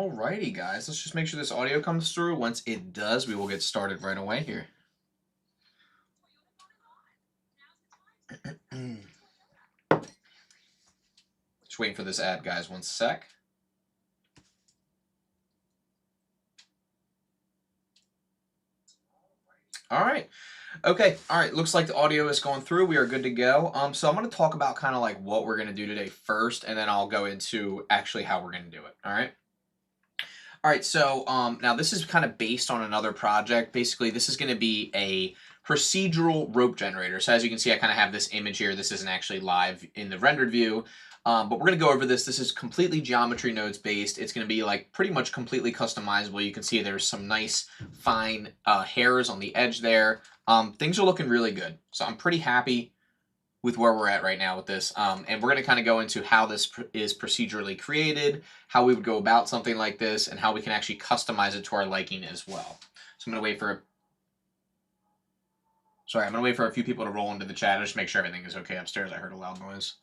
Alrighty, guys, let's just make sure this audio comes through. Once it does, we will get started right away here. Just waiting for this ad, guys. One sec. All right. Okay. All right. Looks like the audio is going through. We are good to go. So I'm going to talk about kind of like what we're going to do today first, and then I'll go into actually how we're going to do it. All right. All right. So now this is kind of based on another project. Basically, this is going to be a procedural rope generator. So as you can see, I kind of have this image here. This isn't actually live in the rendered view. But we're going to go over this. This is completely geometry nodes based. It's going to be like pretty much completely customizable. You can see there's some nice fine hairs on the edge there. Things are looking really good. So I'm pretty happy with where we're at right now with this. And we're going to kind of go into how this is procedurally created, how we would go about something like this, and how we can actually customize it to our liking as well. So I'm going to wait for... Sorry, I'm going to wait for a few people to roll into the chat. Just make sure everything is okay upstairs. I heard a loud noise.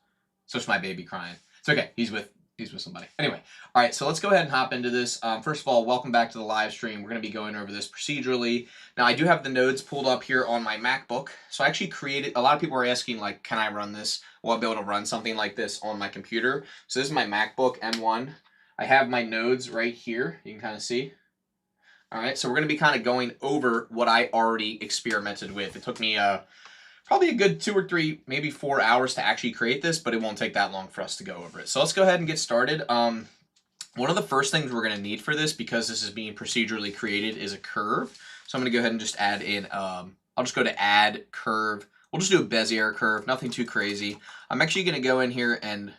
So it's my baby crying. It's okay. He's with somebody. Anyway, all right, so let's go ahead and hop into this. First of all, welcome back to the live stream. We're going to be going over this procedurally. Now, I do have the nodes pulled up here on my MacBook. So I actually created, a lot of people are asking, like, can I run this? Will I be able to run something like this on my computer? So this is my MacBook M1. I have my nodes right here. You can kind of see. All right, so we're going to be kind of going over what I already experimented with. It took me probably a good 2 or 3, maybe 4 hours to actually create this, but it won't take that long for us to go over it. So let's go ahead and get started. One of the first things we're going to need for this, because this is being procedurally created, is a curve. So I'm going to go ahead and just add in, I'll just go to add curve. We'll just do a Bezier curve, nothing too crazy. I'm actually going to go in here and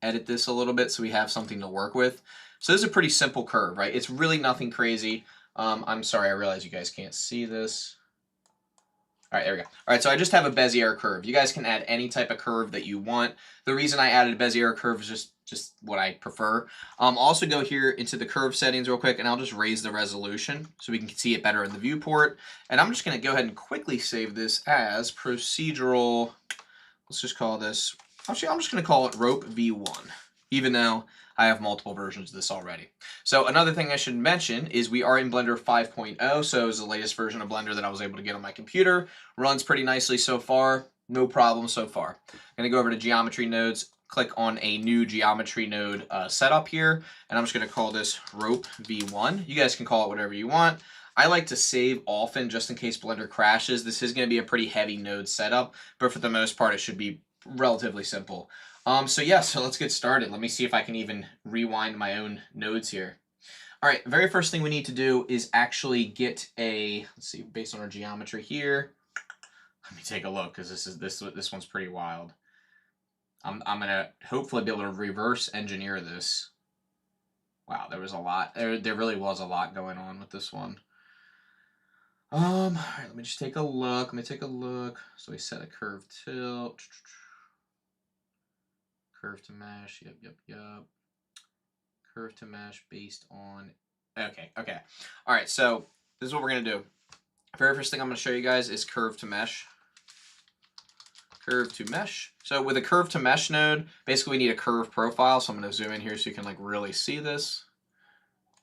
edit this a little bit so we have something to work with. So this is a pretty simple curve, right? It's really nothing crazy. I'm sorry, I realize you guys can't see this. All right, there we go. All right, so I just have a Bezier curve. You guys can add any type of curve that you want. The reason I added a Bezier curve is just what I prefer. I'll also go here into the curve settings real quick, and I'll just raise the resolution so we can see it better in the viewport. And I'm just going to go ahead and quickly save this as procedural. Let's just call this, actually, I'm just going to call it rope V1, even though I have multiple versions of this already. So another thing I should mention is we are in Blender 5.0, so it's the latest version of Blender that I was able to get on my computer. Runs pretty nicely so far, no problem so far. I'm going to go over to geometry nodes, click on a new geometry node setup here, and I'm just going to call this rope V1. You guys can call it whatever you want. I like to save often just in case Blender crashes. This is going to be a pretty heavy node setup, but for the most part it should be relatively simple. So let's get started. Let me see if I can even rewind my own nodes here. All right, very first thing we need to do is actually get a, let's see, based on our geometry here. Let me take a look, because this one's pretty wild. I'm gonna hopefully be able to reverse engineer this. Wow, there was a lot. There really was a lot going on with this one. All right, let me just take a look. So we set a curve tilt. Curve to mesh, yep. Curve to mesh based on, okay. All right, so this is what we're gonna do. Very first thing I'm gonna show you guys is curve to mesh. Curve to mesh. So with a curve to mesh node, basically we need a curve profile. So I'm gonna zoom in here so you can like really see this.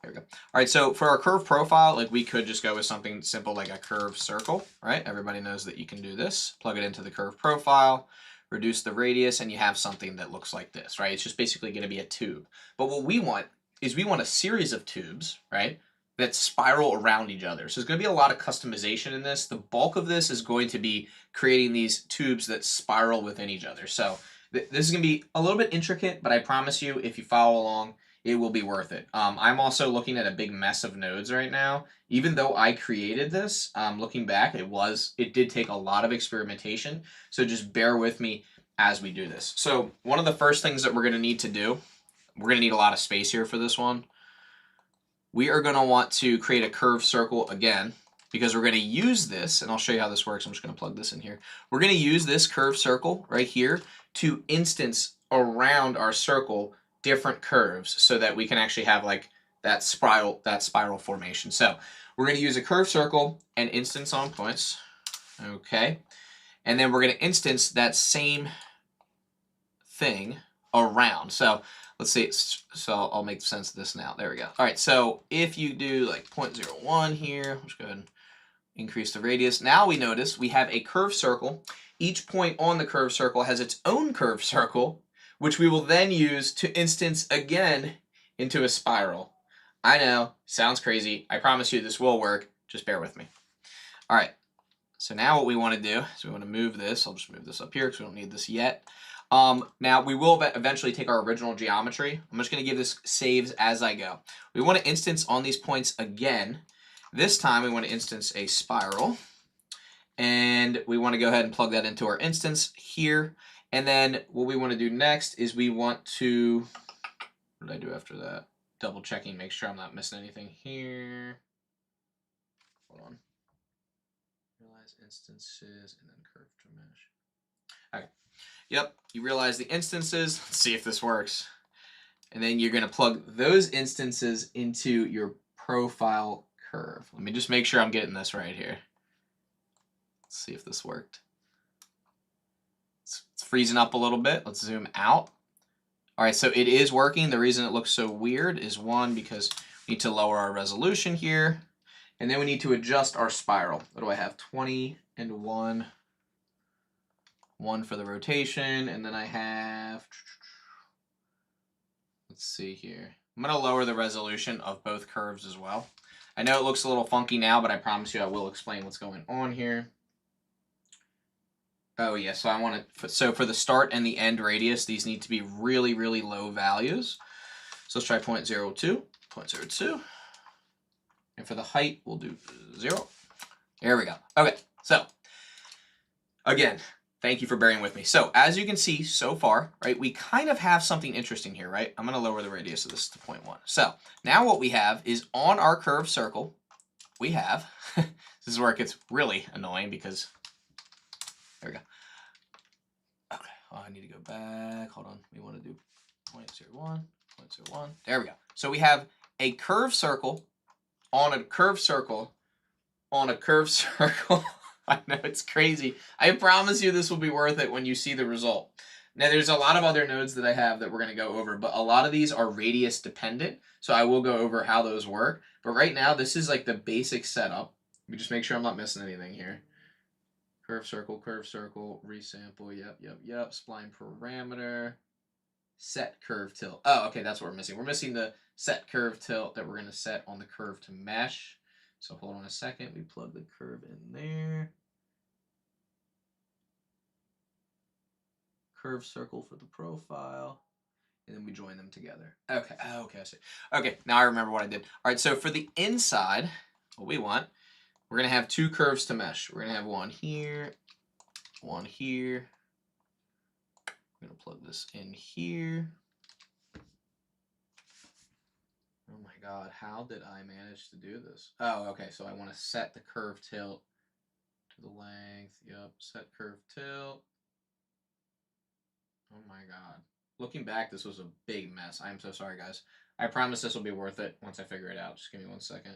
There we go. All right, so for our curve profile, like we could just go with something simple like a curve circle, right? Everybody knows that you can do this. Plug it into the curve profile, reduce the radius, and you have something that looks like this, right? It's just basically going to be a tube. But what we want is we want a series of tubes, right, that spiral around each other. So there's going to be a lot of customization in this. The bulk of this is going to be creating these tubes that spiral within each other. So this is going to be a little bit intricate, but I promise you, if you follow along, it will be worth it. I'm also looking at a big mess of nodes right now. Even though I created this, looking back, it did take a lot of experimentation. So just bear with me as we do this. So one of the first things that we're going to need to do, we're going to need a lot of space here for this one. We are going to want to create a curved circle again, because we're going to use this, and I'll show you how this works. I'm just going to plug this in here. We're going to use this curved circle right here to instance around our circle different curves so that we can actually have like that spiral formation. So we're going to use a curved circle and instance on points. Okay. And then we're going to instance that same thing around. So let's see. So I'll make sense of this now. There we go. All right. So if you do like 0.01 here, let's go ahead and increase the radius. Now we notice we have a curved circle. Each point on the curved circle has its own curved circle, which we will then use to instance again into a spiral. I know, sounds crazy. I promise you this will work. Just bear with me. All right. So now what we want to do is we want to move this. I'll just move this up here because we don't need this yet. Now we will eventually take our original geometry. I'm just going to give this saves as I go. We want to instance on these points again. This time we want to instance a spiral. And we want to go ahead and plug that into our instance here. And then what we want to do next is we want to, what did I do after that? Double checking, make sure I'm not missing anything here. Hold on. Realize instances and then curve to mesh. Okay. Yep, you realize the instances. Let's see if this works. And then you're going to plug those instances into your profile curve. Let me just make sure I'm getting this right here. Let's see if this worked. It's freezing up a little bit. Let's zoom out. All right, so it is working. The reason it looks so weird is one, because we need to lower our resolution here. And then we need to adjust our spiral. What do I have? 20 and 1. 1 for the rotation. And then I have, let's see here. I'm going to lower the resolution of both curves as well. I know it looks a little funky now, but I promise you I will explain what's going on here. Oh yeah, so I want to, so for the start and the end radius, these need to be really, really low values. So let's try 0.02, 0.02. And for the height, we'll do 0. There we go. Okay, so again, thank you for bearing with me. So as you can see so far, right, we kind of have something interesting here, right? I'm going to lower the radius of this to 0.1. So now what we have is on our curved circle, we have, this is where it gets really annoying because, there we go. Okay, oh, I need to go back. Hold on. We want to do 0.01, 0.01. There we go. So we have a curved circle on a curved circle on a curved circle. I know it's crazy. I promise you this will be worth it when you see the result. Now there's a lot of other nodes that I have that we're going to go over, but a lot of these are radius dependent. So I will go over how those work. But right now this is like the basic setup. Let me just make sure I'm not missing anything here. Curve circle, resample, yep. Spline parameter, set curve tilt. Oh, okay, that's what we're missing. We're missing the set curve tilt that we're going to set on the curve to mesh. So hold on a second. We plug the curve in there. Curve circle for the profile. And then we join them together. Okay, I see. Okay, now I remember what I did. All right, so for the inside, what we want, we're going to have 2 curves to mesh. We're going to have one here, one here. I'm going to plug this in here. Oh my God, how did I manage to do this? Oh, okay, so I want to set the curve tilt to the length. Yep, set curve tilt. Oh my God. Looking back, this was a big mess. I am so sorry, guys. I promise this will be worth it once I figure it out. Just give me 1 second.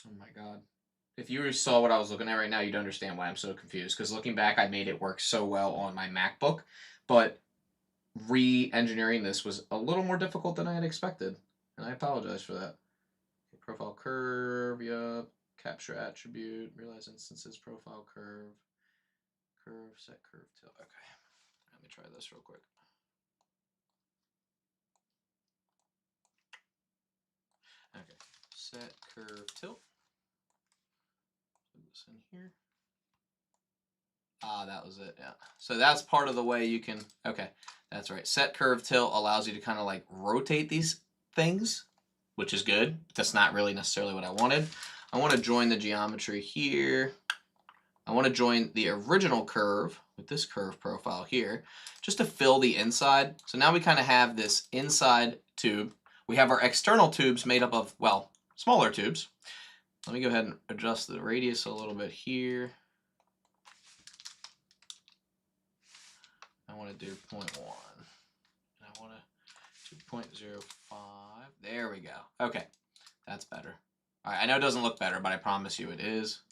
Oh my God. If you saw what I was looking at right now, you'd understand why I'm so confused. Because looking back, I made it work so well on my MacBook. But re-engineering this was a little more difficult than I had expected. And I apologize for that. Okay, profile curve, yep. Capture attribute, realize instances, profile curve, set curve tilt. Okay, let me try this real quick. Okay, set curve tilt. Put this in here. Ah, that was it, yeah. So that's part of the way you can, okay, that's right. Set curve tilt allows you to kind of like rotate these things, which is good. That's not really necessarily what I wanted. I want to join the geometry here. I want to join the original curve with this curve profile here, just to fill the inside. So now we kind of have this inside tube. We have our external tubes made up of, well, smaller tubes. Let me go ahead and adjust the radius a little bit here. I want to do 0.1. And I want to do 0.05. There we go. Okay, that's better. All right, I know it doesn't look better, but I promise you it is.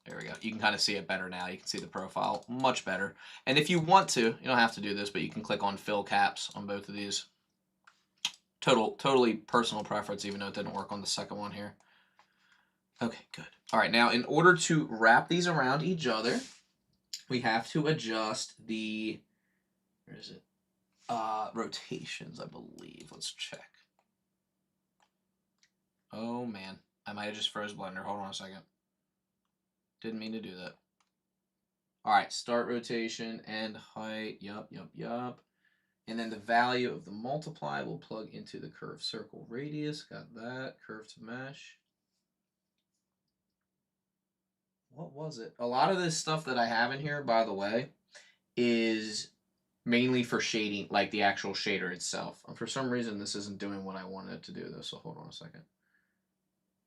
There we go. You can kind of see it better now. You can see the profile much better. And if you want to, you don't have to do this, but you can click on fill caps on both of these. Totally personal preference, even though it didn't work on the second one here. Okay, good. All right, now in order to wrap these around each other, we have to adjust the, where is it? Rotations, I believe. Let's check. Oh man, I might have just froze Blender. Hold on a second. Didn't mean to do that. All right, start rotation and height. Yup. And then the value of the multiply will plug into the curve circle radius. Got that. Curve to mesh. What was it? A lot of this stuff that I have in here, by the way, is mainly for shading, like the actual shader itself. For some reason, this isn't doing what I wanted it to do, though, so hold on a second.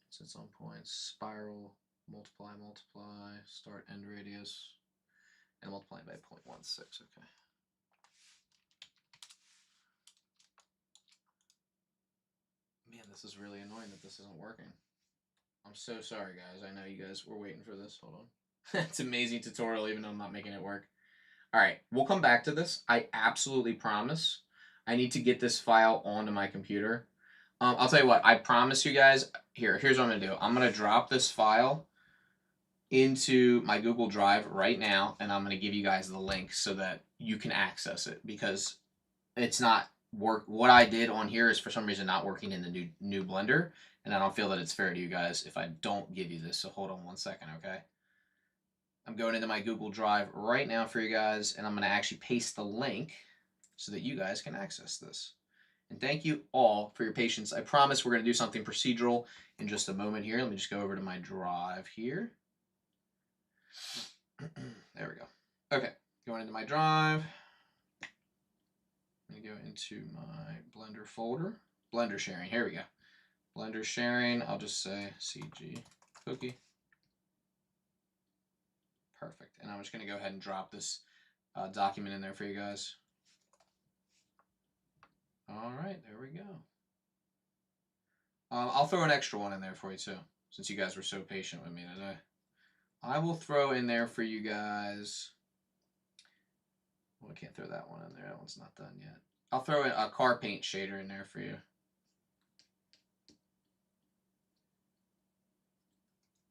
It's its own point. Spiral, multiply, start end radius, and multiply by 0.16. Okay. Man, this is really annoying that this isn't working. I'm so sorry, guys. I know you guys were waiting for this. Hold on. It's an amazing tutorial, even though I'm not making it work. All right, we'll come back to this. I absolutely promise. I need to get this file onto my computer. I'll tell you what. I promise you guys. Here's what I'm going to do. I'm going to drop this file into my Google Drive right now, and I'm going to give you guys the link so that you can access it, because it's not work. What I did on here is for some reason not working in the new Blender, and I don't feel that it's fair to you guys if I don't give you this. So hold on one second, okay? I'm going into my Google Drive right now for you guys, and I'm going to actually paste the link so that you guys can access this. And thank you all for your patience. I promise we're going to do something procedural in just a moment here. Let me just go over to my drive here. There we go. Okay, going into my drive. Let me go into my Blender folder. Blender sharing, here we go. Blender sharing, I'll just say CG cookie. Perfect. And I'm just going to go ahead and drop this document in there for you guys. All right, there we go. I'll throw an extra one in there for you too, since you guys were so patient with me today. I will throw in there for you guys. Well, I can't throw that one in there. That one's not done yet. I'll throw in a car paint shader in there for you.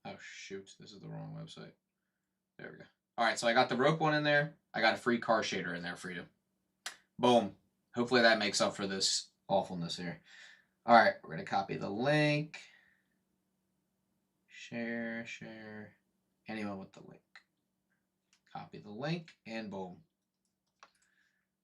Oh, shoot. This is the wrong website. There we go. All right, so I got the rope one in there. I got a free car shader in there for you. Boom. Hopefully that makes up for this awfulness here. All right, we're going to copy the link. Share. Anyone with the link. Copy the link, and boom.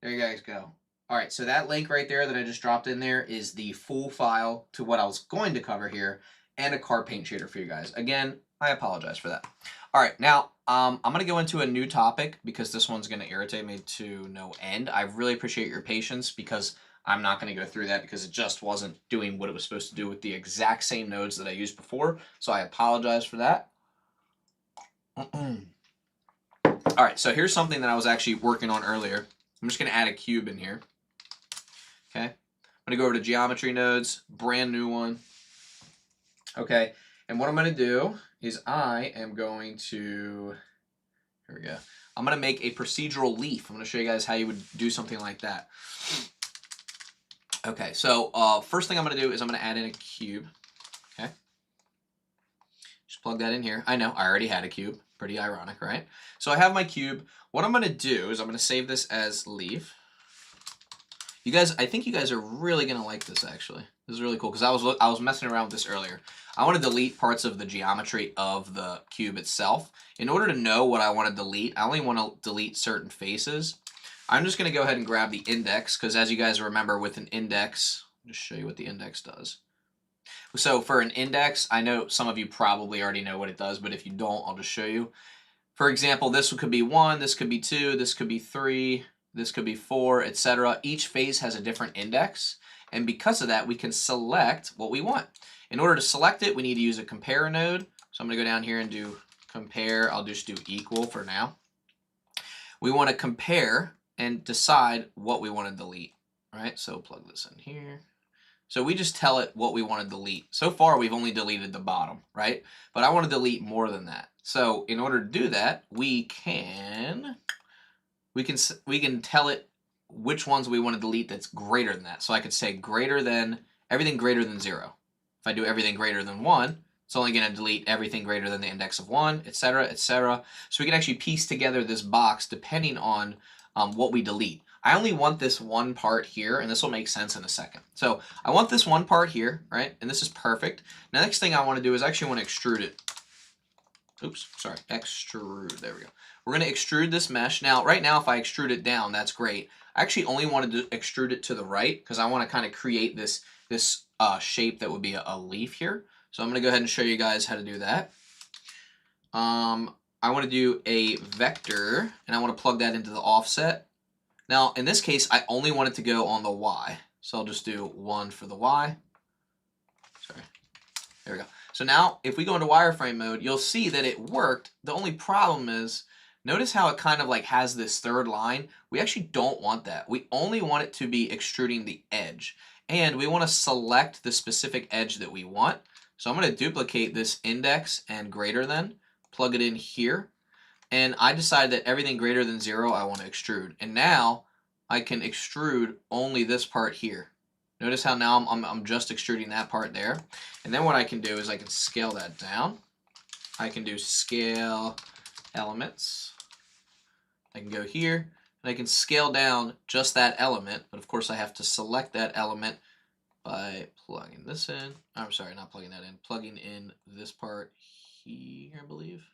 There you guys go. All right, so that link right there that I just dropped in there is the full file to what I was going to cover here, and a car paint shader for you guys. Again, I apologize for that. All right, now I'm going to go into a new topic because this one's going to irritate me to no end. I really appreciate your patience because I'm not going to go through that because it just wasn't doing what it was supposed to do with the exact same nodes that I used before. So I apologize for that. All right, so here's something that I was actually working on earlier. I'm just going to add a cube in here. Okay, I'm going to go over to geometry nodes, brand new one. Okay, and what I'm going to do is I am going to, here we go. I'm going to make a procedural leaf. I'm going to show you guys how you would do something like that. Okay, so first thing I'm going to do is I'm going to add in a cube. Okay, just plug that in here. I know, I already had a cube. Pretty ironic, right? So I have my cube. What I'm going to do is I'm going to save this as leaf. You guys, I think you guys are really going to like this, actually. This is really cool because I was messing around with this earlier. I want to delete parts of the geometry of the cube itself. In order to know what I want to delete, I only want to delete certain faces. I'm just going to go ahead and grab the index because as you guys remember with an index, I'll just show you what the index does. So for an index, I know some of you probably already know what it does, but if you don't, I'll just show you. For example, this could be 1, this could be 2, this could be 3, this could be 4, etc. Each phase has a different index, and because of that, we can select what we want. In order to select it, we need to use a compare node. So I'm going to go down here and do compare. I'll just do equal for now. We want to compare and decide what we want to delete, right? So plug this in here. So we just tell it what we want to delete. So far, we've only deleted the bottom, right? But I want to delete more than that. So in order to do that, we can tell it which ones we want to delete that's greater than that. So I could say greater than, everything greater than 0. If I do everything greater than 1, it's only going to delete everything greater than the index of 1, etc., etc. So we can actually piece together this box depending on what we delete. I only want this one part here, and this will make sense in a second. So I want this one part here, right? And this is perfect. Now, next thing I want to do is actually want to extrude it. Oops, sorry, extrude, there we go. We're going to extrude this mesh. Now, right now, if I extrude it down, that's great. I actually only wanted to extrude it to the right because I want to kind of create this shape that would be a leaf here. So I'm going to go ahead and show you guys how to do that. I want to do a vector, and I want to plug that into the offset. Now, in this case, I only want it to go on the Y. So I'll just do 1 for the Y. Sorry. There we go. So now, if we go into wireframe mode, you'll see that it worked. The only problem is, notice how it kind of like has this third line. We actually don't want that. We only want it to be extruding the edge. And we want to select the specific edge that we want. So I'm going to duplicate this index and greater than, plug it in here. And I decided that everything greater than 0 I want to extrude. And now I can extrude only this part here. Notice how now I'm just extruding that part there. And then what I can do is I can scale that down. I can do scale elements. I can go here and I can scale down just that element. But of course I have to select that element by plugging this in. I'm sorry, not plugging that in. Plugging in this part here, I believe.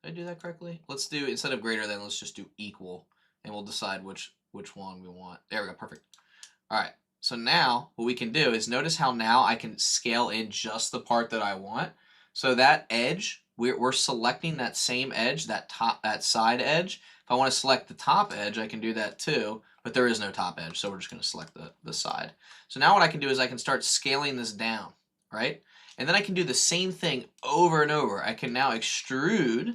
Did I do that correctly? Let's do, instead of greater than, let's just do equal. And we'll decide which one we want. There we go, perfect. All right. So now what we can do is notice how now I can scale in just the part that I want. So that edge, we're selecting that same edge, that side edge. If I want to select the top edge, I can do that too, but there is no top edge, so we're just going to select the side. So now what I can do is I can start scaling this down, right? And then I can do the same thing over and over. I can now extrude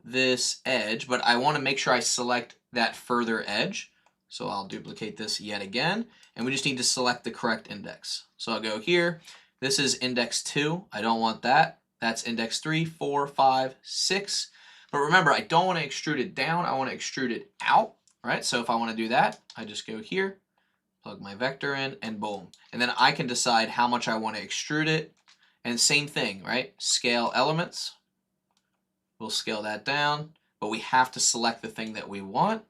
this edge, but I want to make sure I select that further edge. So I'll duplicate this yet again, and we just need to select the correct index. So I'll go here. This is index 2. I don't want that. That's index 3, 4, 5, 6. But remember, I don't want to extrude it down. I want to extrude it out, right? So if I want to do that, I just go here, plug my vector in, and boom. And then I can decide how much I want to extrude it. And same thing, right? Scale elements. We'll scale that down, but we have to select the thing that we want,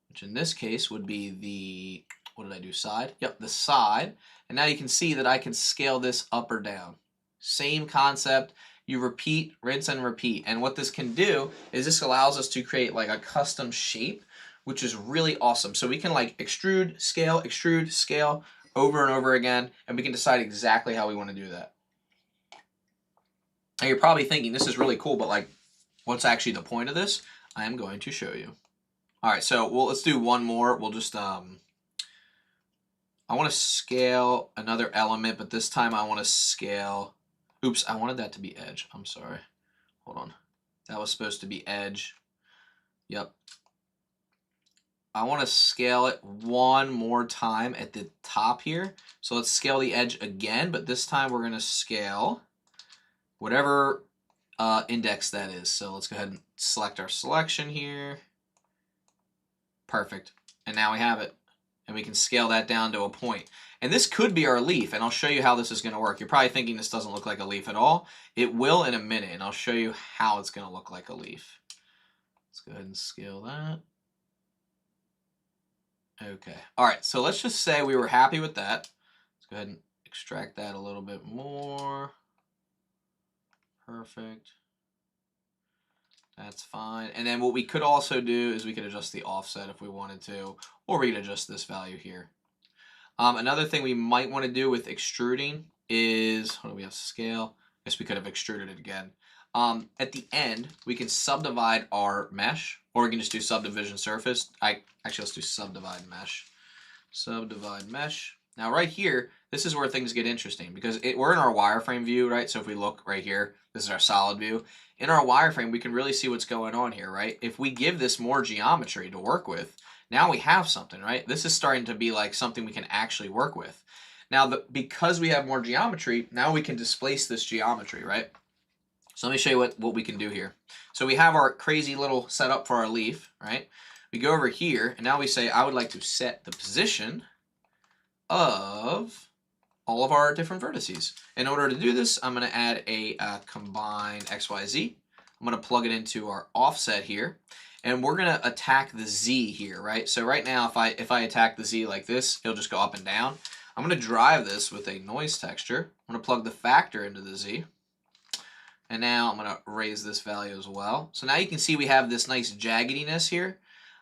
which in this case would be the, what did I do, side? Yep, the side. And now you can see that I can scale this up or down. Same concept. You repeat, rinse, and repeat. And what this can do is this allows us to create like a custom shape, which is really awesome. So we can like extrude, scale over and over again, and we can decide exactly how we want to do that. Now you're probably thinking this is really cool, but like, what's actually the point of this? I am going to show you. All right, so let's do one more. We'll just, I want to scale another element, but this time I want to scale, oops, I wanted that to be edge. I'm sorry. Hold on. That was supposed to be edge. Yep. I want to scale it one more time at the top here. So let's scale the edge again, but this time we're going to scale whatever index that is. So let's go ahead and select our selection here. Perfect. And now we have it. And we can scale that down to a point. And this could be our leaf, and I'll show you how this is going to work. You're probably thinking this doesn't look like a leaf at all. It will in a minute, and I'll show you how it's going to look like a leaf. Let's go ahead and scale that. Okay. All right, so let's just say we were happy with that. Let's go ahead and extract that a little bit more. Perfect. That's fine. And then what we could also do is we could adjust the offset if we wanted to, or we could adjust this value here. Another thing we might want to do with extruding is, what do we have to scale? I guess we could have extruded it again. At the end, we can subdivide our mesh, or we can just do subdivision surface. Actually, let's do subdivide mesh. Subdivide mesh. Now right here, this is where things get interesting because we're in our wireframe view, right? So if we look right here, this is our solid view. In our wireframe, we can really see what's going on here, right? If we give this more geometry to work with, now we have something, right? This is starting to be like something we can actually work with. Now, because we have more geometry, now we can displace this geometry, right? So let me show you what we can do here. So we have our crazy little setup for our leaf, right? We go over here, and now we say, I would like to set the position of all of our different vertices. In order to do this, I'm going to add a combine XYZ. I'm going to plug it into our offset here, and we're going to attack the Z here, right? So right now, if I attack the Z like this, it'll just go up and down. I'm going to drive this with a noise texture. I'm going to plug the factor into the Z. And now I'm going to raise this value as well. So now you can see we have this nice jaggediness here.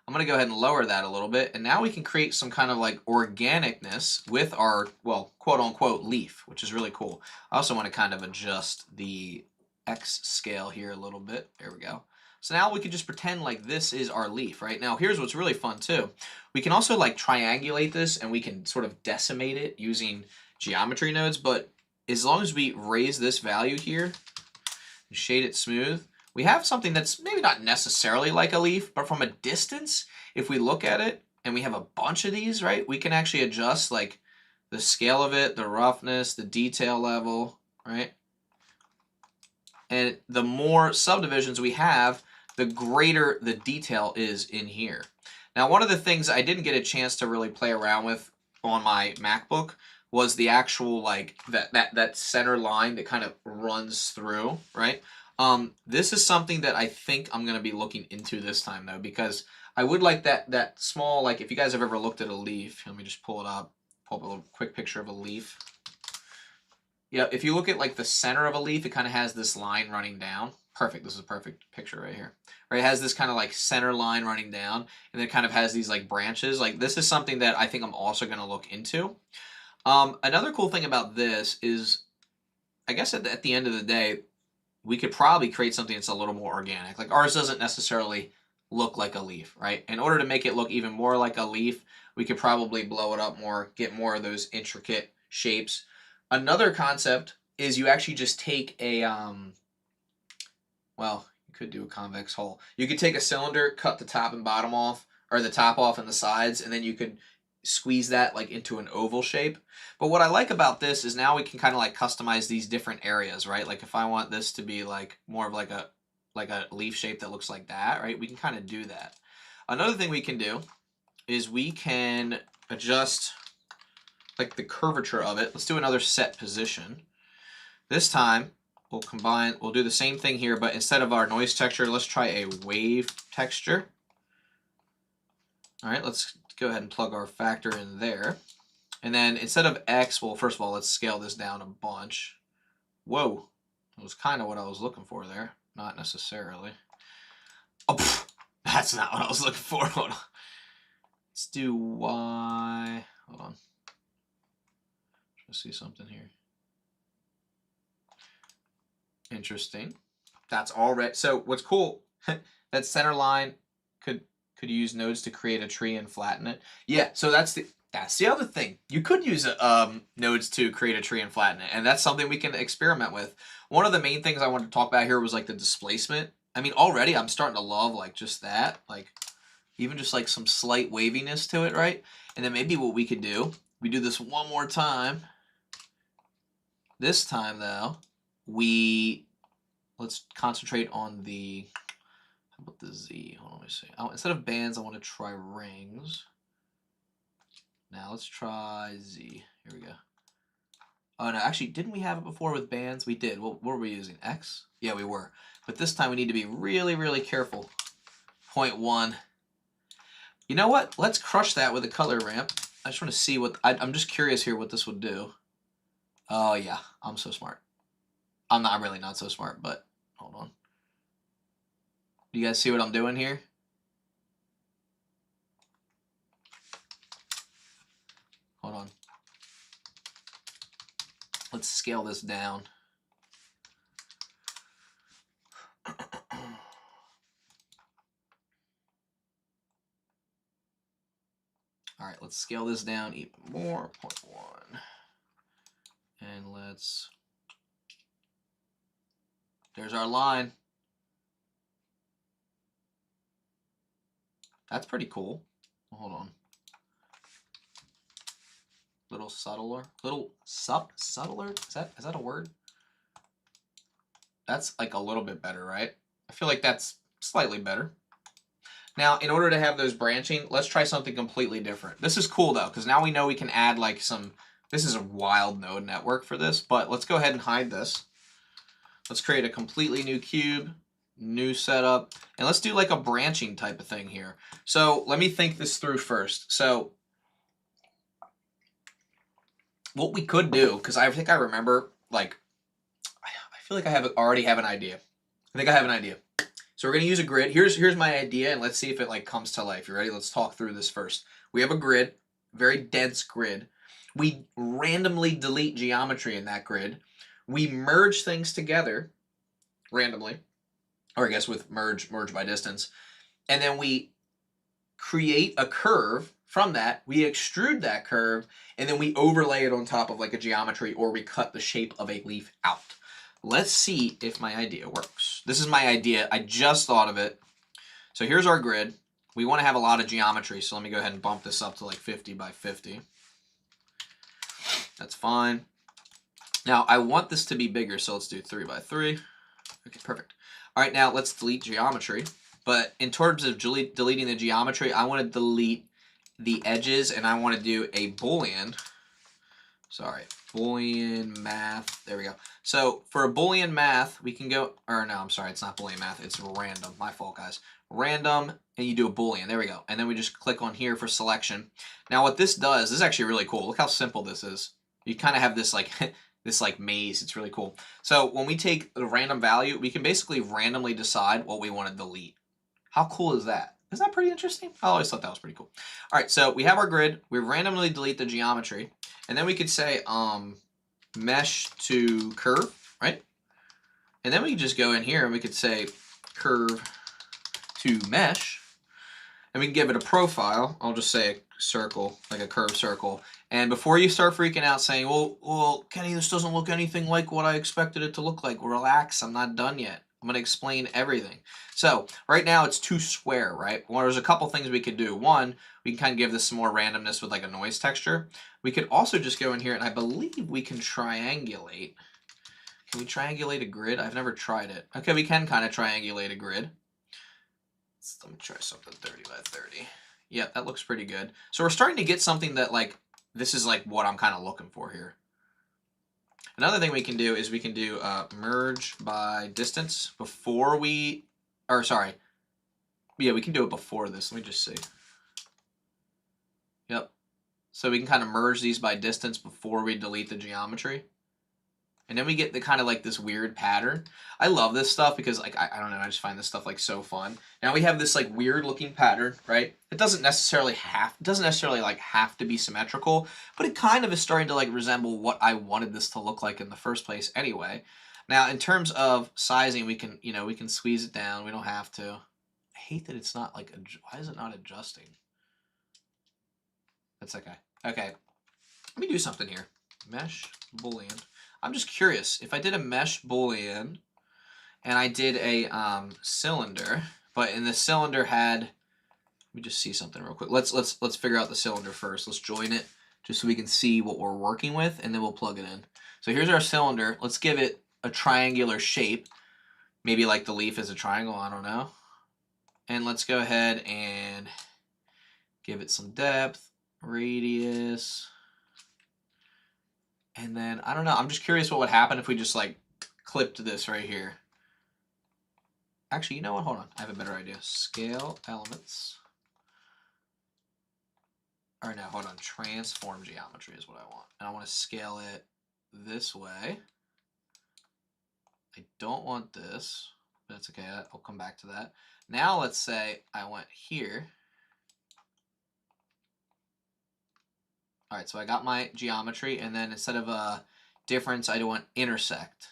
I'm going to go ahead and lower that a little bit. And now we can create some kind of like organicness with our, well, quote unquote leaf, which is really cool. I also want to kind of adjust the X scale here a little bit. There we go. So now we can just pretend like this is our leaf, right? Now here's what's really fun too. We can also like triangulate this and we can sort of decimate it using geometry nodes. But as long as we raise this value here, shade it smooth, we have something that's maybe not necessarily like a leaf, but from a distance, if we look at it and we have a bunch of these, right, we can actually adjust like the scale of it, the roughness, the detail level, right? And the more subdivisions we have, the greater the detail is in here. Now, one of the things I didn't get a chance to really play around with on my MacBook was the actual like that center line that kind of runs through, right? This is something that I think I'm going to be looking into this time though, because I would like that small, like if you guys have ever looked at a leaf, let me just pull it up, pull up a little quick picture of a leaf. Yeah, if you look at like the center of a leaf, it kind of has this line running down. Perfect. This is a perfect picture right here. Right, it has this kind of like center line running down, and then it kind of has these like branches. Like this is something that I think I'm also going to look into. Another cool thing about this is, I guess at the end of the day, we could probably create something that's a little more organic. Like ours doesn't necessarily look like a leaf, right? In order to make it look even more like a leaf, we could probably blow it up more, get more of those intricate shapes. Another concept is you actually just take a, well, you could do a convex hull. You could take a cylinder, cut the top and bottom off, or the top off and the sides, and then you could squeeze that like into an oval shape. But what I like about this is now we can kind of like customize these different areas, right? Like if I want this to be like more of like a leaf shape that looks like that, right? We can kind of do that. Another thing we can do is we can adjust like the curvature of it. Let's do another set position. This time we'll do the same thing here, but instead of our noise texture, let's try a wave texture. All right, let's go ahead and plug our factor in there. And then instead of X, well, first of all, let's scale this down a bunch. Whoa, that was kind of what I was looking for there. Not necessarily. Oh, that's not what I was looking for. Hold on. Let's do Y. Hold on. Let's see something here. Interesting. That's all right. So what's cool, that center line could use nodes to create a tree and flatten it. Yeah, so that's the other thing. You could use nodes to create a tree and flatten it, and that's something we can experiment with. One of the main things I wanted to talk about here was like the displacement. I mean, already I'm starting to love like just that, like even just like some slight waviness to it, right? And then maybe what we could do, we do this one more time. This time though, let's concentrate on the, how about the Z? Hold on, let me see. Oh, instead of bands, I want to try rings. Now let's try Z. Here we go. Oh no, actually, didn't we have it before with bands? We did. What were we using? X? Yeah, we were. But this time we need to be really, really careful. 0.1. You know what? Let's crush that with a color ramp. I just want to see what, I'm just curious here what this would do. Oh yeah, I'm so smart. I'm really not so smart, but hold on. Do you guys see what I'm doing here? Hold on. Let's scale this down. All right, let's scale this down even more, 0.1. And there's our line. That's pretty cool. Hold on. Little subtler. Little subtler? Is that a word? That's like a little bit better, right? I feel like that's slightly better. Now, in order to have those branching, let's try something completely different. This is cool though, because now we know we can add like some, this is a wild node network for this, but let's go ahead and hide this. Let's create a completely new cube, new setup, and let's do like a branching type of thing here. So let me think this through first. So what we could do, because I think I remember, like, I feel like I already have an idea. I think I have an idea. So we're going to use a grid. Here's my idea, and let's see if it like comes to life. You ready? Let's talk through this first. We have a grid, very dense grid. We randomly delete geometry in that grid. We merge things together randomly, or I guess with merge by distance, and then we create a curve from that. We extrude that curve, and then we overlay it on top of like a geometry, or we cut the shape of a leaf out. Let's see if my idea works. This is my idea. I just thought of it. So here's our grid. We want to have a lot of geometry, so let me go ahead and bump this up to like 50 by 50. That's fine. Now, I want this to be bigger, so let's do 3 by 3. Okay, perfect. All right, now let's delete geometry. But in terms of deleting the geometry, I want to delete the edges, and I want to do a Boolean. Sorry, Boolean math. There we go. So for a Boolean math, we can go, or no, I'm sorry, it's not Boolean math. It's random. My fault, guys. Random, and you do a Boolean. There we go. And then we just click on here for selection. Now what this does, this is actually really cool. Look how simple this is. You kind of have this like this like maze. It's really cool. So when we take the random value, we can basically randomly decide what we want to delete. How cool is that? Isn't that pretty interesting? I always thought that was pretty cool. All right, so we have our grid. We randomly delete the geometry. And then we could say mesh to curve, right? And then we could just go in here and we could say curve to mesh. And we can give it a profile. I'll just say a circle, like a curved circle. And before you start freaking out saying, well, Kenny, this doesn't look anything like what I expected it to look like. Relax, I'm not done yet. I'm going to explain everything. So right now it's too square, right? Well, there's a couple things we could do. One, we can kind of give this some more randomness with like a noise texture. We could also just go in here, and I believe we can triangulate. Can we triangulate a grid? I've never tried it. Okay, we can kind of triangulate a grid. Let me try something 30 by 30. Yeah, that looks pretty good. So we're starting to get something that like, this is like what I'm kind of looking for here. Another thing we can do is we can do merge by distance before we, or sorry, yeah, we can do it before this. Let me just see. Yep. So we can kind of merge these by distance before we delete the geometry. And then we get the kind of like this weird pattern. I love this stuff because like, I don't know, I just find this stuff like so fun. Now we have this like weird looking pattern, right? It doesn't necessarily have to be symmetrical, but it kind of is starting to like resemble what I wanted this to look like in the first place anyway. Now in terms of sizing, we can, we can squeeze it down. We don't have to. I hate that it's not like, why is it not adjusting? That's okay. Okay, let me do something here. Mesh Boolean. I'm just curious, if I did a mesh Boolean and I did a cylinder, but in the cylinder had, let me just see something real quick. Let's figure out the cylinder first. Let's join it just so we can see what we're working with, and then we'll plug it in. So here's our cylinder. Let's give it a triangular shape. Maybe like the leaf is a triangle, I don't know. And let's go ahead and give it some depth, radius. And then, I don't know, I'm just curious what would happen if we just like clipped this right here. Actually, you know what? Hold on. I have a better idea. Scale elements. Or no, hold on. Transform geometry is what I want. And I want to scale it this way. I don't want this. But that's okay. I'll come back to that. Now let's say I went here. All right, so I got my geometry, and then instead of a difference, I want intersect.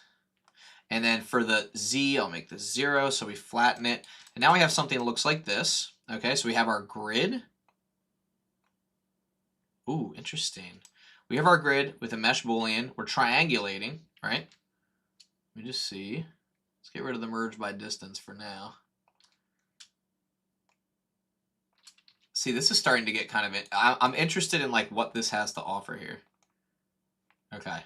And then for the Z, I'll make this 0, so we flatten it. And now we have something that looks like this. Okay, so we have our grid. Ooh, interesting. We have our grid with a mesh Boolean. We're triangulating, right? Let me just see. Let's get rid of the merge by distance for now. See, this is starting to get kind of... I'm interested in, like, what this has to offer here. Okay. All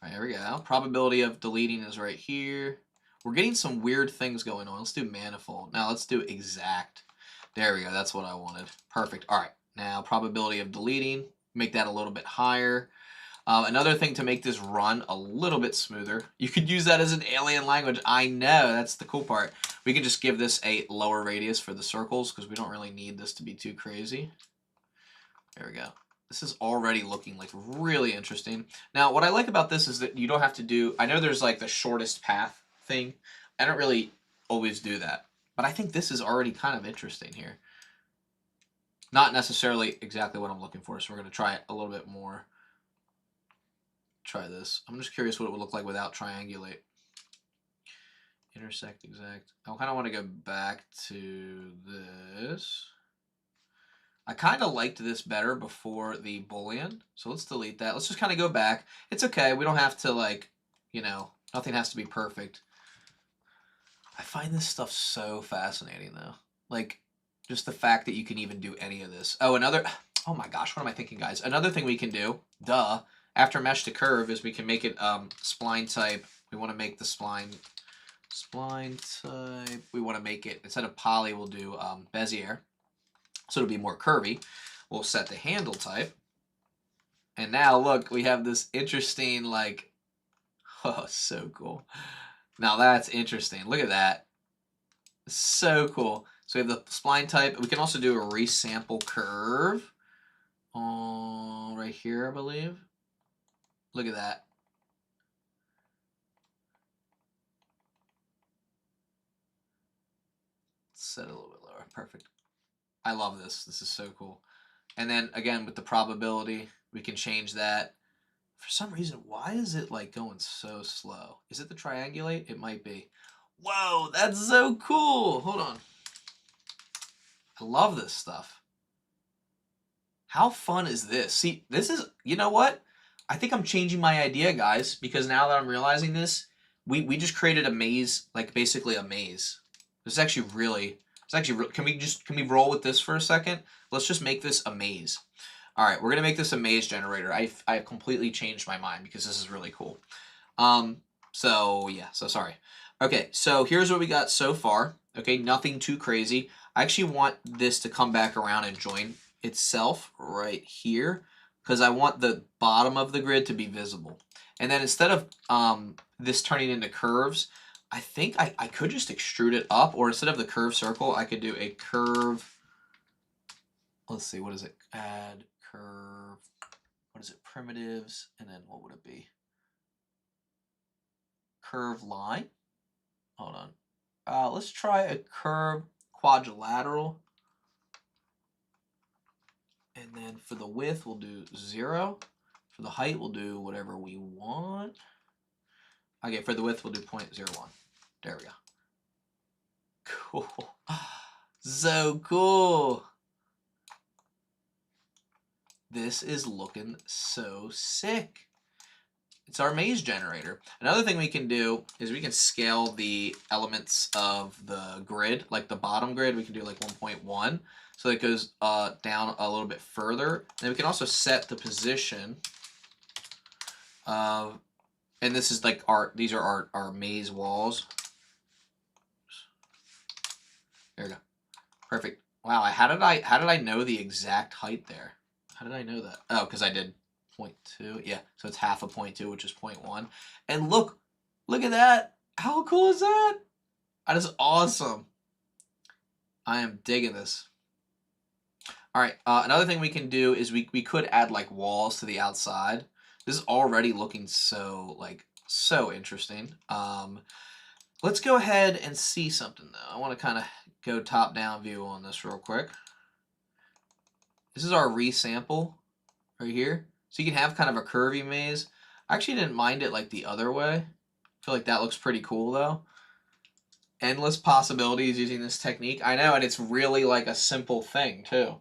right, here we go. Probability of deleting is right here. We're getting some weird things going on. Let's do manifold. Now, let's do exact. There we go. That's what I wanted. Perfect. All right. Now, probability of deleting. Make that a little bit higher. Another thing to make this run a little bit smoother. You could use that as an alien language. I know. That's the cool part. We can just give this a lower radius for the circles because we don't really need this to be too crazy. There we go. This is already looking like really interesting. Now, what I like about this is that you don't have to do... I know there's like the shortest path thing. I don't really always do that. But I think this is already kind of interesting here. Not necessarily exactly what I'm looking for, so we're going to try it a little bit more. Try this. I'm just curious what it would look like without triangulate. Intersect, exact. I kind of want to go back to this. I kind of liked this better before the Boolean, so let's delete that. Let's just kind of go back. It's okay. We don't have to, like, you know, nothing has to be perfect. I find this stuff so fascinating, though. Like, just the fact that you can even do any of this. Oh, oh my gosh, what am I thinking, guys? Another thing we can do, after mesh to curve, is we can make it spline type. We want to make the spline type. We want to make it, instead of poly, we'll do Bezier. So it'll be more curvy. We'll set the handle type. And now, look, we have this interesting, like, oh, so cool. Now that's interesting. Look at that. So cool. So we have the spline type. We can also do a resample curve. Right here, I believe. Look at that. Set it a little bit lower. Perfect. I love this. This is so cool. And then, again, with the probability, we can change that. For some reason, why is it, like, going so slow? Is it the triangulate? It might be. Whoa, that's so cool. Hold on. I love this stuff. How fun is this? See, this is, you know what? I think I'm changing my idea, guys, because now that I'm realizing this, we just created a maze, like basically a maze. This is actually really, can we roll with this for a second? Let's just make this a maze. All right, we're gonna make this a maze generator. I completely changed my mind because this is really cool. So sorry. Okay, so here's what we got so far. Okay, nothing too crazy. I actually want this to come back around and join itself right here because I want the bottom of the grid to be visible. And then instead of this turning into curves, I think I could just extrude it up, or instead of the curve circle, I could do a curve. Let's see, what is it? Add curve. What is it? Primitives, and then what would it be? Curve line. Hold on. Let's try a curve quadrilateral. And then for the width, we'll do 0. For the height, we'll do whatever we want. Okay, for the width, we'll do 0.01. There we go. Cool. So cool. This is looking so sick. It's our maze generator. Another thing we can do is we can scale the elements of the grid, like the bottom grid, we can do like 1.1. So it goes down a little bit further. And we can also set the position of, and this is like these are our maze walls. There we go. Perfect. Wow, how did I know the exact height there? How did I know that? Oh, because I did 0.2. Yeah, so it's half of 0.2, which is 0.1. And look at that. How cool is that? That is awesome. I am digging this. All right, another thing we can do is we could add like walls to the outside. This is already looking so interesting. Let's go ahead and see something though. I want to kind of go top-down view on this real quick. This is our resample right here. So you can have kind of a curvy maze. I actually didn't mind it like the other way. I feel like that looks pretty cool though. Endless possibilities using this technique. I know, and it's really like a simple thing too.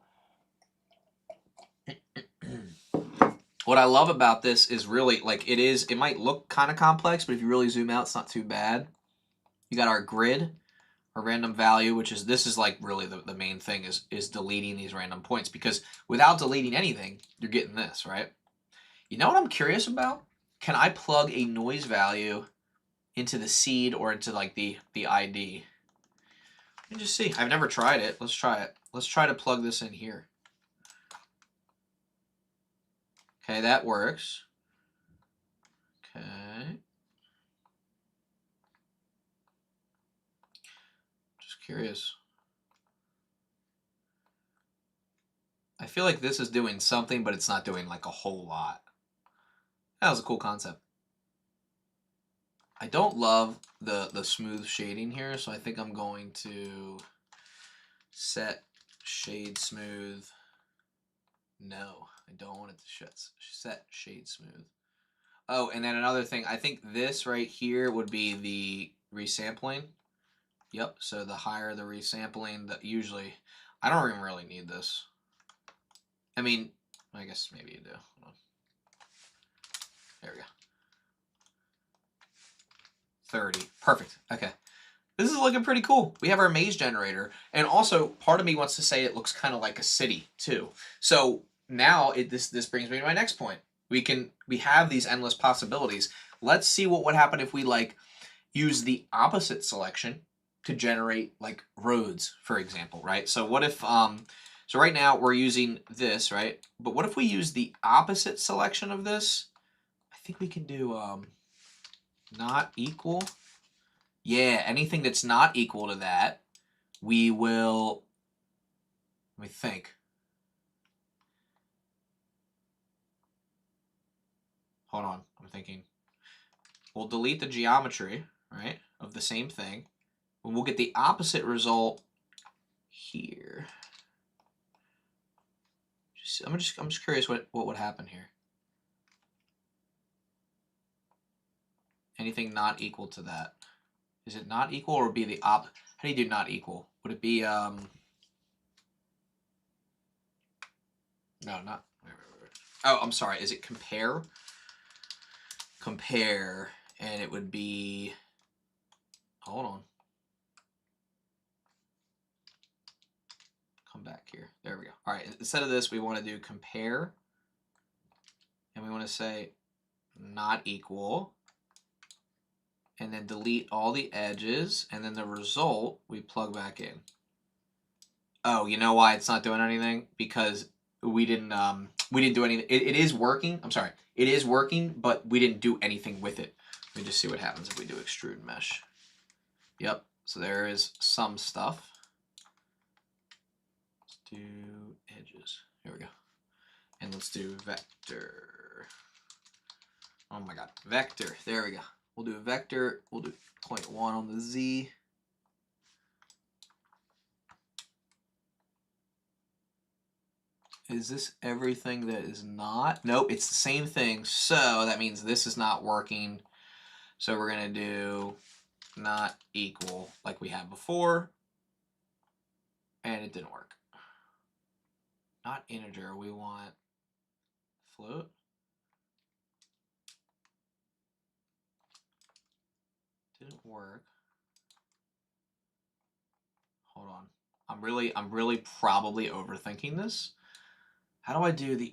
What I love about this is really like it might look kind of complex, but if you really zoom out, it's not too bad. You got our grid, a random value, which is, this is like really the main thing is deleting these random points, because without deleting anything, you're getting this, right? You know what I'm curious about? Can I plug a noise value into the seed or into like the ID? Let me just see. I've never tried it. Let's try it. Let's try to plug this in here. Okay, that works. Okay. Just curious. I feel like this is doing something, but it's not doing like a whole lot. That was a cool concept. I don't love the smooth shading here, so I think I'm going to set shade smooth. No, I don't want it to set shade smooth. Oh, and then another thing, I think this right here would be the resampling. Yep, so the higher the resampling, the usually, I don't even really need this. I mean, I guess maybe you do. Hold on. There we go. 30. Perfect. Okay. This is looking pretty cool. We have our maze generator. And also, part of me wants to say it looks kind of like a city, too. So now this brings me to my next point. We have these endless possibilities. Let's see what would happen if we like use the opposite selection to generate like roads, for example, right? So what if so right now we're using this, right? But what if we use the opposite selection of this? I think we can do not equal. Yeah, anything that's not equal to that, we will, let me think. Hold on, I'm thinking. We'll delete the geometry, right, of the same thing. And we'll get the opposite result here. I'm just curious what would happen here. Anything not equal to that. Is it not equal, or would it be the How do you do not equal? Would it be no, not oh, I'm sorry. Is it compare? Compare, and it would be, hold on. Come back here. There we go. All right, instead of this, we want to do compare, and we want to say not equal, and then delete all the edges, and then the result we plug back in. Oh, you know why it's not doing anything? Because we didn't do anything. It is working. I'm sorry. It is working, but we didn't do anything with it. Let me just see what happens if we do extrude mesh. Yep. So there is some stuff. Let's do edges. Here we go. And let's do vector. Oh my god. Vector. There we go. We'll do a vector. We'll do 0.1 on the Z. Is this everything that is not? Nope, it's the same thing. So that means this is not working. So we're going to do not equal like we had before. And it didn't work. Not integer, we want float. Didn't work. Hold on. I'm really probably overthinking this. How do I do the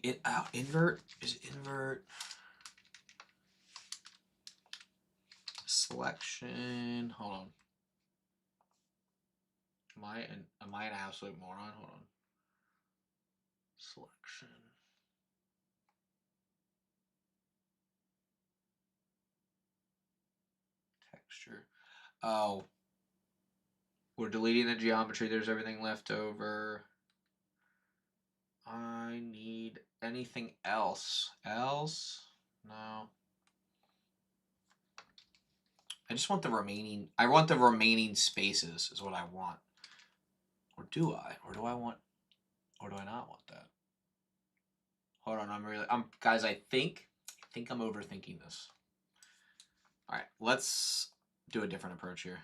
invert? Is it invert? Selection. Hold on. Am I an absolute moron? Hold on. Selection. Texture. Oh. We're deleting the geometry. There's everything left over. I need anything else. No. I just want the remaining. I want the remaining spaces is what I want. Or do I? Or do I want? Or do I not want that? Hold on. Guys. I think I'm overthinking this. All right. Let's do a different approach here.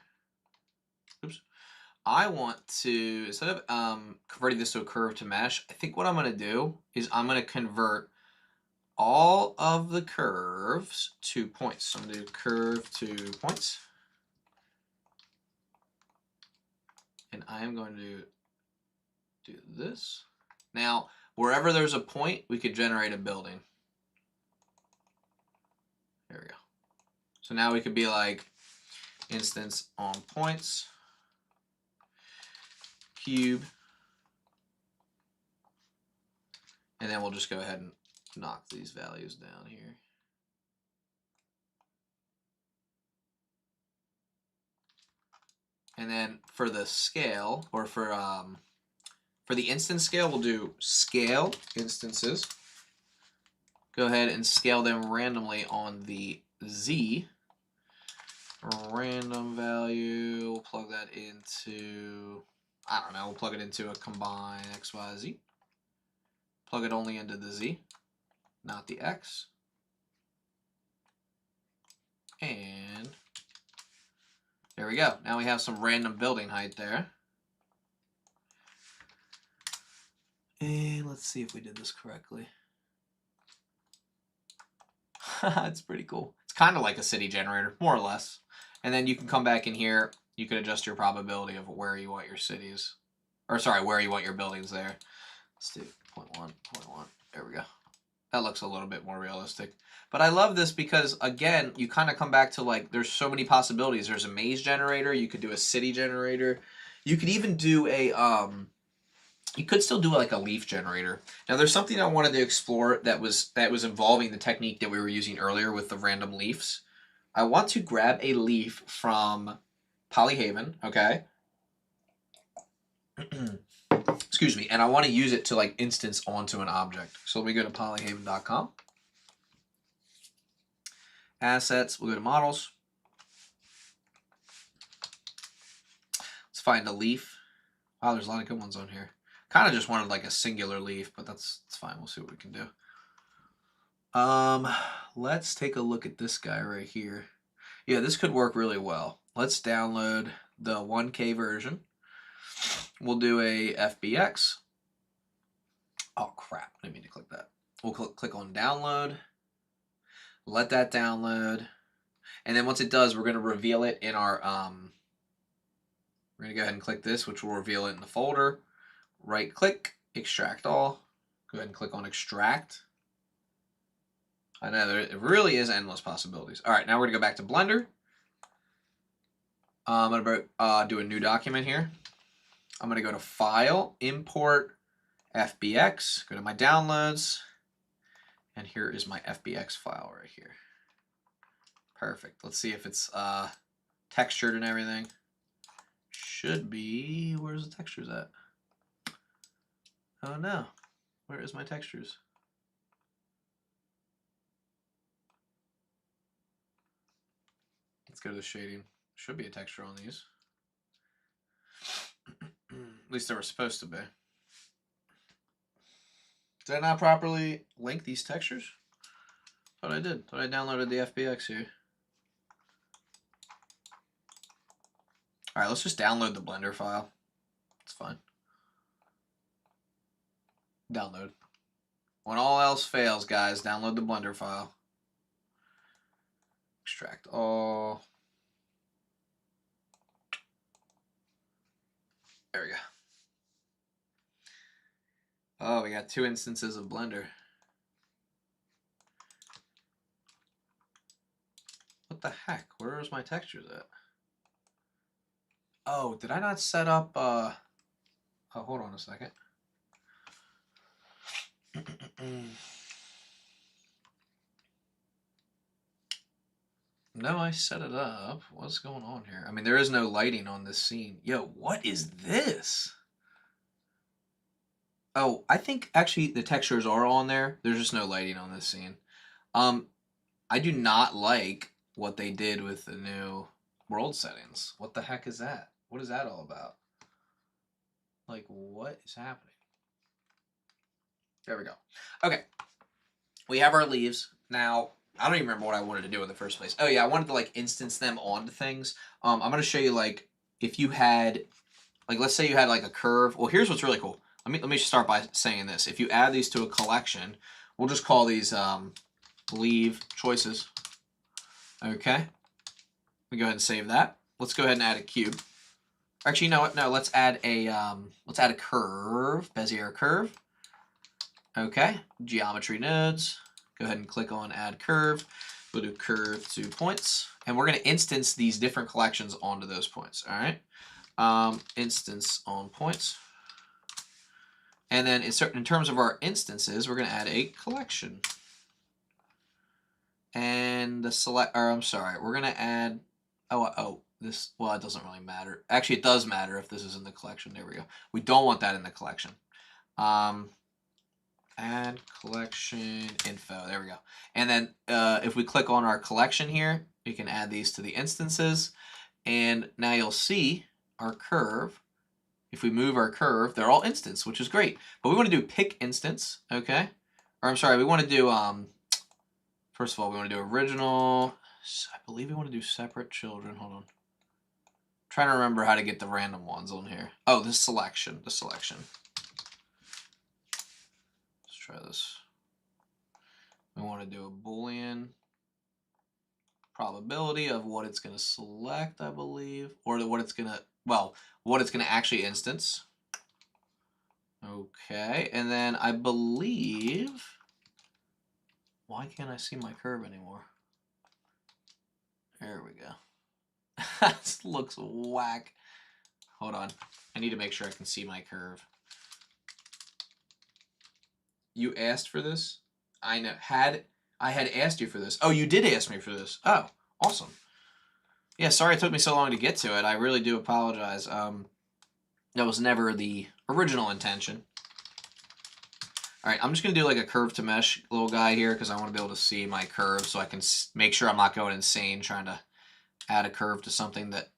Oops. I want to, instead of converting this to a curve to mesh, I think what I'm going to do is I'm going to convert all of the curves to points. So I'm going to do curve to points. And I am going to do this. Now, wherever there's a point, we could generate a building. There we go. So now we could be like instance on points, cube, and then we'll just go ahead and knock these values down here. And then for the scale, or for the instance scale, we'll do scale instances. Go ahead and scale them randomly on the Z. Random value, we'll plug that into, I don't know, we'll plug it into a combine X, Y, Z. Plug it only into the Z, not the X. And there we go. Now we have some random building height there. And let's see if we did this correctly. It's pretty cool. It's kind of like a city generator, more or less. And then you can come back in here. You can adjust your probability of where you want your cities. Or sorry, where you want your buildings there. Let's do 0.1, 0.1. There we go. That looks a little bit more realistic. But I love this because, again, you kind of come back to, like, there's so many possibilities. There's a maze generator. You could do a city generator. You could even do a, you could still do like a leaf generator. Now, there's something I wanted to explore that was involving the technique that we were using earlier with the random leaves. I want to grab a leaf from Polyhaven, okay? Excuse me, and I want to use it to like instance onto an object. So let me go to polyhaven.com. Assets, we'll go to models. Let's find a leaf. Wow, there's a lot of good ones on here. Kind of just wanted like a singular leaf, but that's fine. We'll see what we can do. Let's take a look at this guy right here. Yeah, this could work really well. Let's download the 1K version. We'll do a FBX. Oh crap, I didn't mean to click that. We'll click on download. Let that download. And then once it does, we're going to reveal it in our, we're going to go ahead and click this, which will reveal it in the folder. Right click, extract all. Go ahead and click on extract. I know, there really is endless possibilities. All right, now we're going to go back to Blender. I'm going to do a new document here. I'm going to go to File, Import, FBX, go to my downloads, and here is my FBX file right here. Perfect. Let's see if it's textured and everything. Should be. Where's the textures at? Oh no. Where is my textures? Let's go to the shading. Should be a texture on these. At least they were supposed to be. Did I not properly link these textures? Thought I did. Thought I downloaded the FBX here. Alright, let's just download the Blender file. It's fine. Download. When all else fails, guys, download the Blender file. Extract all. There we go. Oh, we got 2 instances of Blender. What the heck? Where is my textures at? Oh, did I not set up, oh, hold on a second. No, I set it up. What's going on here? I mean, there is no lighting on this scene. Yo, what is this? Oh, I think actually the textures are on there. There's just no lighting on this scene. I do not like what they did with the new world settings. What the heck is that? What is that all about? Like, what is happening? There we go. Okay. We have our leaves. Now, I don't even remember what I wanted to do in the first place. Oh, yeah, I wanted to, like, instance them onto things. I'm going to show you, like, if you had, like, let's say you had, like, a curve. Well, here's what's really cool. Let me start by saying this. If you add these to a collection, we'll just call these leave choices. Okay. We go ahead and save that. Let's go ahead and add a cube. Actually, you know what? No, let's add a curve, Bezier curve. Okay, geometry nodes. Go ahead and click on add curve. We'll do curve to points, and we're going to instance these different collections onto those points. All right, instance on points, and then in terms of our instances, we're going to add a collection. And the select, or I'm sorry, we're going to add. This, well, it doesn't really matter. Actually, it does matter if this is in the collection. There we go. We don't want that in the collection. Add collection info. There we go. And then if we click on our collection here, we can add these to the instances. And now you'll see our curve. If we move our curve, they're all instance, which is great. But we want to do pick instance, okay? Or I'm sorry, we want to do, first of all, we want to do original. I believe we want to do separate children. Hold on. Trying to remember how to get the random ones on here. Oh, the selection. Let's try this. We want to do a Boolean probability of what it's going to select, I believe, or what it's going to, well, what it's going to actually instance. Okay, and then I believe, why can't I see my curve anymore? There we go. This looks whack. Hold on. I need to make sure I can see my curve. You asked for this? I know. I had asked you for this. Oh, you did ask me for this. Oh, awesome. Yeah, sorry it took me so long to get to it. I really do apologize. That was never the original intention. All right, I'm just going to do like a curve to mesh little guy here because I want to be able to see my curve so I can make sure I'm not going insane trying to add a curve to something that,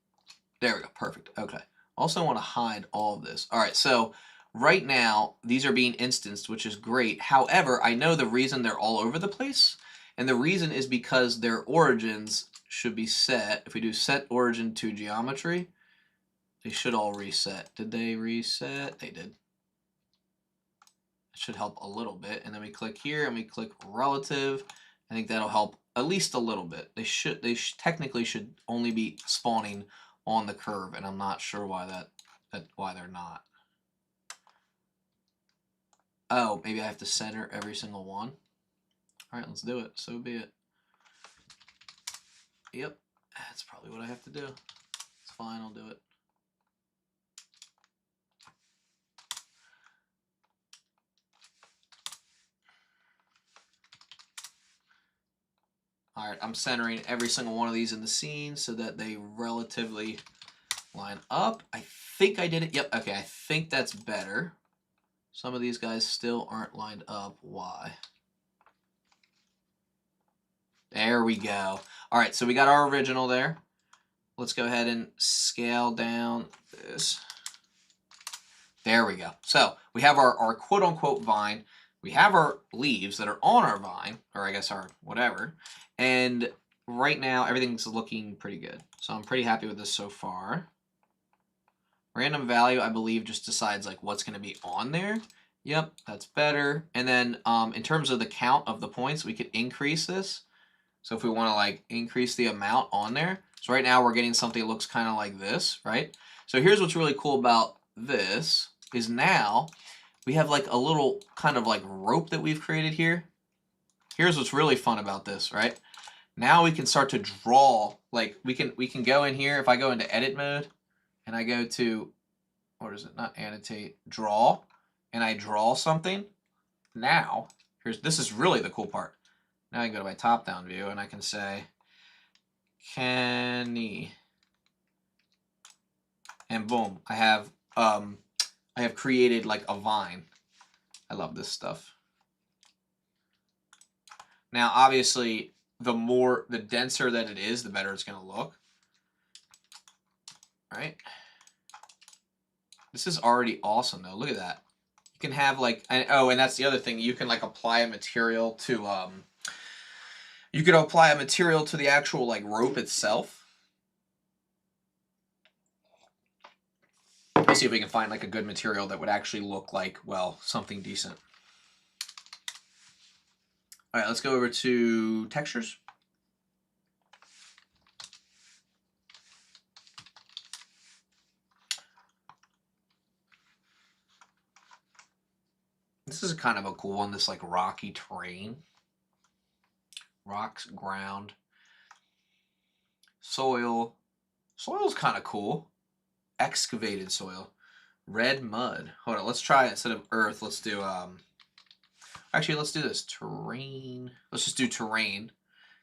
there we go, perfect, okay. Also want to hide all of this. All right, so right now, these are being instanced, which is great. However, I know the reason they're all over the place, and the reason is because their origins should be set. If we do set origin to geometry, they should all reset. Did they reset? They did. It should help a little bit. And then we click here and we click relative. I think that'll help at least a little bit. They technically should only be spawning on the curve, and I'm not sure why why they're not. Oh, maybe I have to center every single one. All right, let's do it. So be it. Yep, that's probably what I have to do. It's fine, I'll do it. All right, I'm centering every single one of these in the scene so that they relatively line up. I think I did it. Yep, okay, I think that's better. Some of these guys still aren't lined up. Why? There we go. All right, so we got our original there. Let's go ahead and scale down this. There we go. So we have our quote-unquote vine. We have our leaves that are on our vine, or I guess our whatever. And right now, everything's looking pretty good. So I'm pretty happy with this so far. Random value, I believe, just decides like what's going to be on there. Yep, that's better. And then in terms of the count of the points, we could increase this. So if we want to like increase the amount on there. So right now we're getting something that looks kind of like this, right? So here's what's really cool about this is now we have like a little kind of like rope that we've created here. Here's what's really fun about this, right? Now we can start to draw, like we can go in here. If I go into edit mode and I go to, what is it? Not annotate, draw, and I draw something. Now, this is really the cool part. Now I can go to my top-down view and I can say, Kenny, and boom, I have created like a vine. I love this stuff. Now, obviously, the denser that it is, the better it's going to look. All right. This is already awesome, though. Look at that. You can have like, oh, and that's the other thing. You can like apply a material to, you could apply a material to the actual like rope itself. Let's see if we can find like a good material that would actually look like, well, something decent. All right, let's go over to textures. This is kind of a cool one, this like rocky terrain. Rocks, ground, soil. Soil's kind of cool. Excavated soil. Red mud. Hold on, let's try it instead of earth. Let's do, actually, let's do this. Terrain. Let's just do terrain.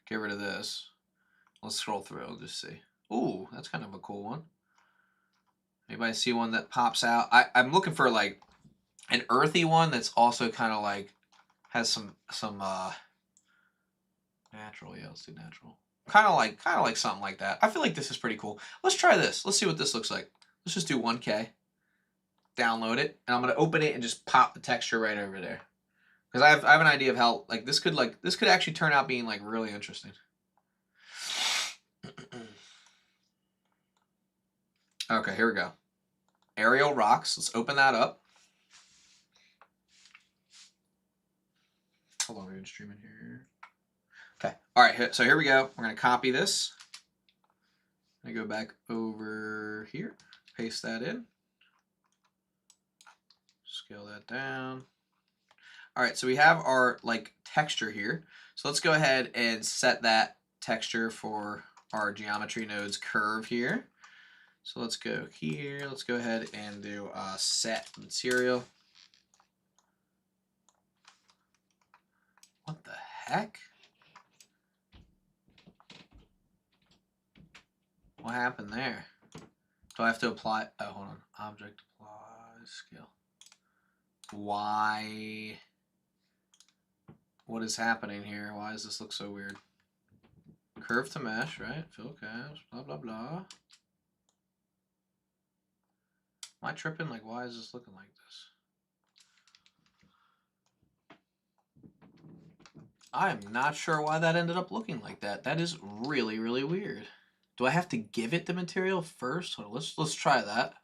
Get rid of this. Let's scroll through. I'll just see. Ooh, that's kind of a cool one. Anybody see one that pops out? I'm looking for like an earthy one that's also kind of like has some natural. Yeah, let's do natural. Kind of like something like that. I feel like this is pretty cool. Let's try this. Let's see what this looks like. Let's just do 1K. Download it, and I'm gonna open it and just pop the texture right over there. Because I have an idea of how this could actually turn out being like really interesting. Okay, here we go. Aerial rocks. Let's open that up. Hold on, we're gonna stream in here. Okay. All right. So here we go. We're gonna copy this. I'm gonna go back over here. Paste that in. Scale that down. All right. So we have our like texture here. So let's go ahead and set that texture for our geometry nodes curve here. So let's go here. Let's go ahead and do set material. What the heck? What happened there? Do I have to apply? Oh, hold on. Object apply scale. Why? What is happening here? Why does this look so weird? Curve to mesh, right? Fill caps, blah, blah, blah. Am I tripping? Like, why is this looking like this? I am not sure why that ended up looking like that. That is really, really weird. Do I have to give it the material first? Hold on, let's try that.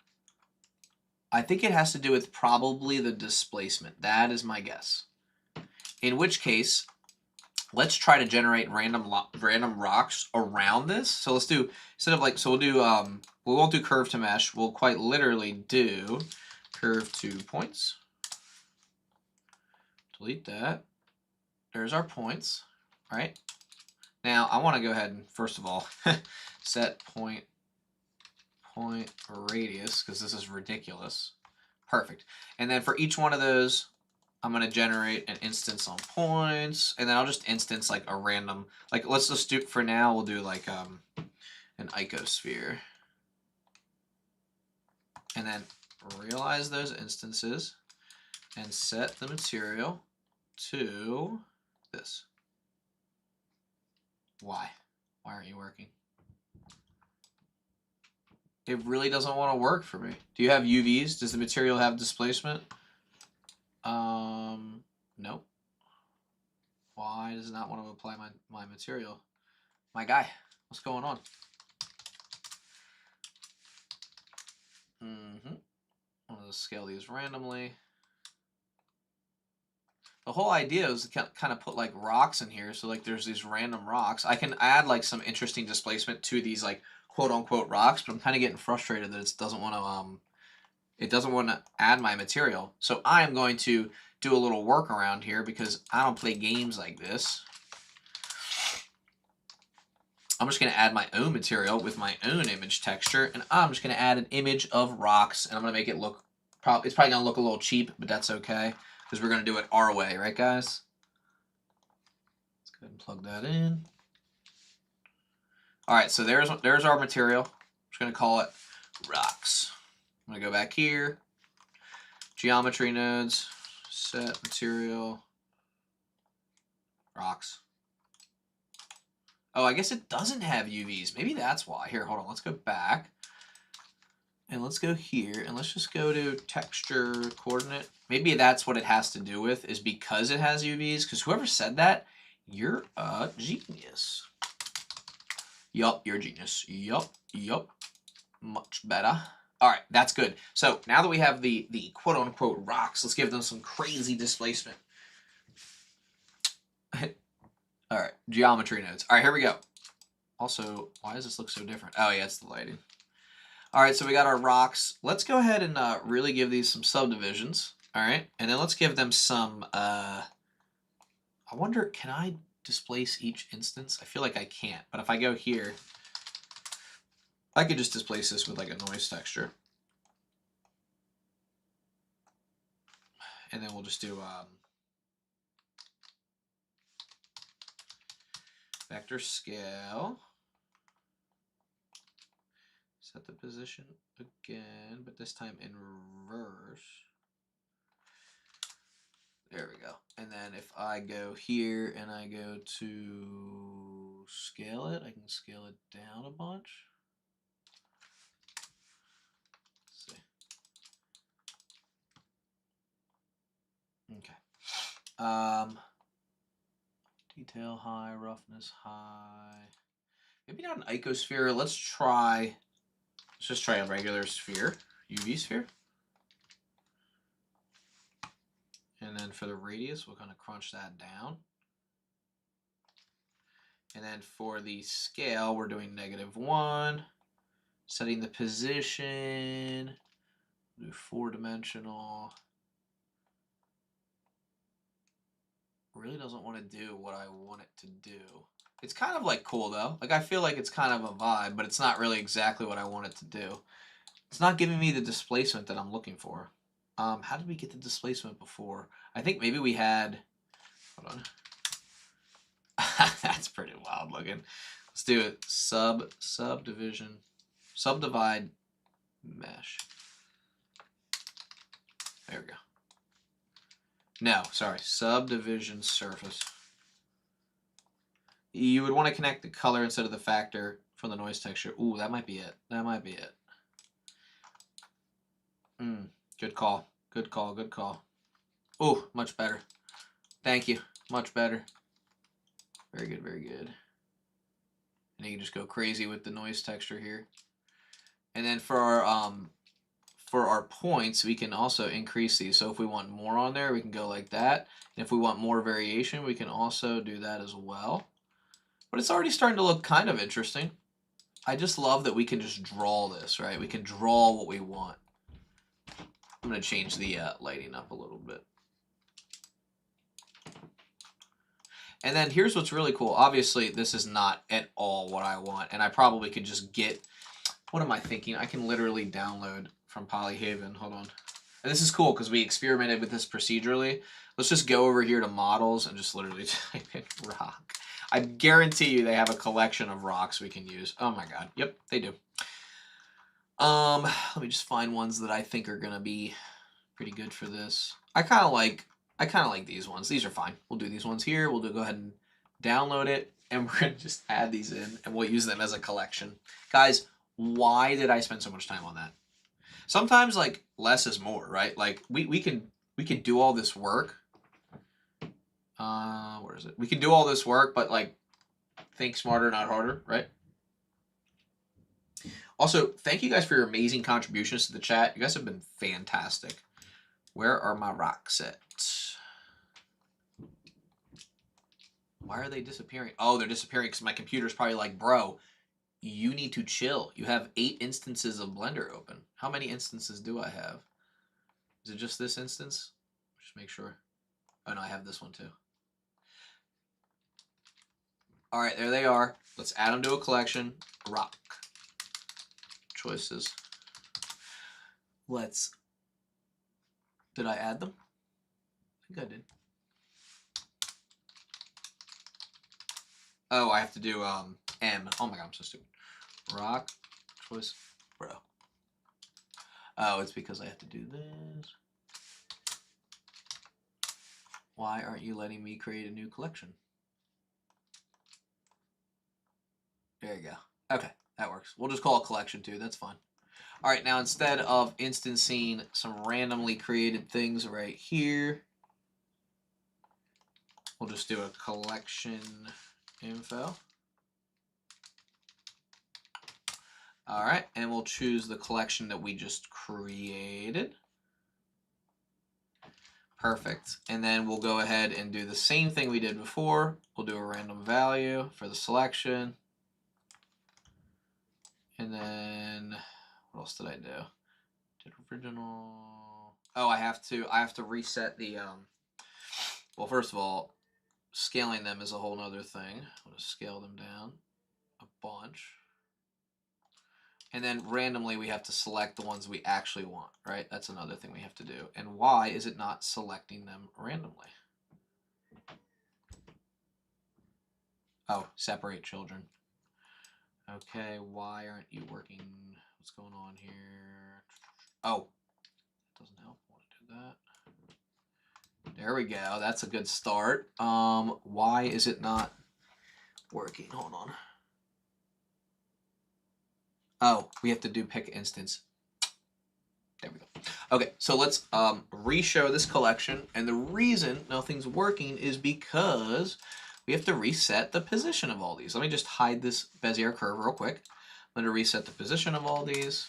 I think it has to do with probably the displacement. That is my guess. In which case, let's try to generate random rocks around this. So let's do, instead of like, so we'll do, we won't do curve to mesh. We'll quite literally do curve to points. Delete that. There's our points, right? Now I want to go ahead and first of all set point radius, because this is ridiculous. Perfect. And then for each one of those, I'm going to generate an instance on points, and then I'll just instance like a random, like let's just do, for now, we'll do like an icosphere. And then realize those instances and set the material to this. Why? Why aren't you working? It really doesn't want to work for me. Do you have UVs? Does the material have displacement? Nope. Why does it not want to apply my material? My guy, what's going on? I'm going to scale these randomly. The whole idea is to kind of put like rocks in here. So like there's these random rocks. I can add like some interesting displacement to these like quote unquote rocks, but I'm kind of getting frustrated that it doesn't want to add my material. So I am going to do a little workaround here because I don't play games like this. I'm just going to add my own material with my own image texture, and I'm just going to add an image of rocks, and I'm going to make it look, it's probably going to look a little cheap, but that's okay, because we're going to do it our way, right guys? Let's go ahead and plug that in. All right, so there's our material. I'm just going to call it rocks. I'm going to go back here, geometry nodes, set material, rocks. Oh, I guess it doesn't have UVs. Maybe that's why. Here, hold on. Let's go back. And let's go here. And let's just go to texture coordinate. Maybe that's what it has to do with, is because it has UVs. Because whoever said that, you're a genius. Yup, you're a genius. Yup. Much better. All right, that's good. So now that we have the quote-unquote rocks, let's give them some crazy displacement. All right, geometry nodes. All right, here we go. Also, why does this look so different? Oh, yeah, it's the lighting. All right, so we got our rocks. Let's go ahead and really give these some subdivisions. All right, and then let's give them some, I wonder, can I displace each instance? I feel like I can't, but if I go here, I could just displace this with like a noise texture. And then we'll just do vector scale. Set the position again, but this time in reverse. There we go. And then if I go here and I go to scale it, I can scale it down a bunch. Let's see. Okay. Detail high, roughness high. Maybe not an icosphere. Let's just try a regular sphere, UV sphere. And then for the radius, we'll kind of crunch that down. And then for the scale, we're doing -1. Setting the position, do 4-dimensional. Really doesn't want to do what I want it to do. It's kind of like cool though. Like I feel like it's kind of a vibe, but it's not really exactly what I want it to do. It's not giving me the displacement that I'm looking for. How did we get the displacement before? I think maybe we had, hold on. That's pretty wild looking. Let's do it. Subdivision, subdivide mesh. There we go. No, sorry, subdivision surface. You would want to connect the color instead of the factor from the noise texture. Ooh, that might be it. That might be it. Good call. Good call. Good call. Ooh, much better. Thank you. Much better. Very good. Very good. And you can just go crazy with the noise texture here. And then for our points, we can also increase these. So if we want more on there, we can go like that. And if we want more variation, we can also do that as well. But it's already starting to look kind of interesting. I just love that we can just draw this, right? We can draw what we want. I'm going to change the lighting up a little bit. And then here's what's really cool. Obviously, this is not at all what I want. And I probably could just get, what am I thinking? I can literally download from Polyhaven. Hold on. And this is cool because we experimented with this procedurally. Let's just go over here to models and just literally type in rock. I guarantee you they have a collection of rocks we can use. Oh my god. Yep, they do. Let me just find ones that I think are gonna be pretty good for this. I kind of like these ones. These are fine. We'll do these ones here. We'll go ahead and download it, and we're gonna just add these in, and we'll use them as a collection. Guys, why did I spend so much time on that? Sometimes like less is more, right? Like we can do all this work. Where is it? We can do all this work, but like think smarter, not harder, right? Also, thank you guys for your amazing contributions to the chat. You guys have been fantastic. Where are my rocks at? Why are they disappearing? Oh, they're disappearing because my computer's probably like, bro, you need to chill. You have 8 instances of Blender open. How many instances do I have? Is it just this instance? Just make sure. Oh, no, I have this one too. All right, there they are. Let's add them to a collection. Rock. Choices. Let's... Did I add them? I think I did. Oh, I have to do M. Oh my god, I'm so stupid. Rock. Choice. Bro. Oh, it's because I have to do this. Why aren't you letting me create a new collection? There you go. Okay, that works. We'll just call it collection 2. That's fine. All right, now instead of instancing some randomly created things right here, we'll just do a collection info. All right, and we'll choose the collection that we just created. Perfect. And then we'll go ahead and do the same thing we did before. We'll do a random value for the selection. And then, what else did I do? Did original. Oh, I have to reset the well, first of all, scaling them is a whole nother thing. I'm gonna scale them down a bunch. And then randomly we have to select the ones we actually want, right? That's another thing we have to do. And why is it not selecting them randomly? Oh, separate children. Okay, why aren't you working? What's going on here? Oh, doesn't help. I want to do that. There we go. That's a good start. Why is it not working? Hold on. Oh, we have to do pick instance. There we go. Okay, so let's re-show this collection. And the reason nothing's working is because we have to reset the position of all these. Let me just hide this Bezier curve real quick. I'm going to reset the position of all these.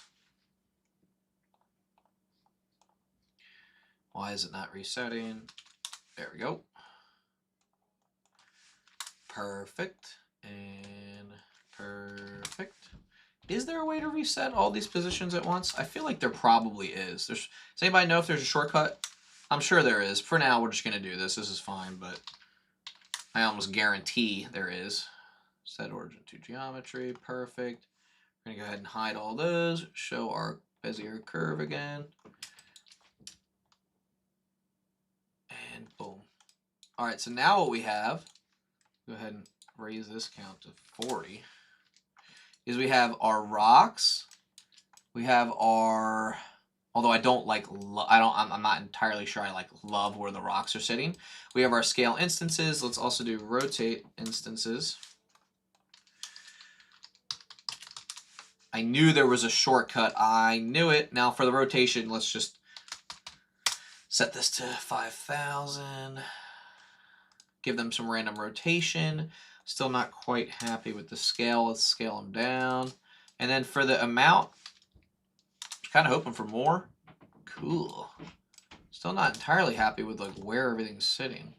Why is it not resetting? There we go. Perfect. And perfect. Is there a way to reset all these positions at once? I feel like there probably is. Does anybody know if there's a shortcut? I'm sure there is. For now, we're just going to do this. This is fine, but I almost guarantee there is. Set origin to geometry. Perfect. We're going to go ahead and hide all those. Show our Bezier curve again. And boom. All right, so now what we have, go ahead and raise this count to 40. Is we have our rocks, we have our, although I don't like, I'm not entirely sure I like love where the rocks are sitting. We have our scale instances. Let's also do rotate instances. I knew there was a shortcut. I knew it. Now for the rotation, let's just set this to 5,000. Give them some random rotation. Still not quite happy with the scale. Let's scale them down. And then for the amount, kind of hoping for more. Cool. Still not entirely happy with like where everything's sitting.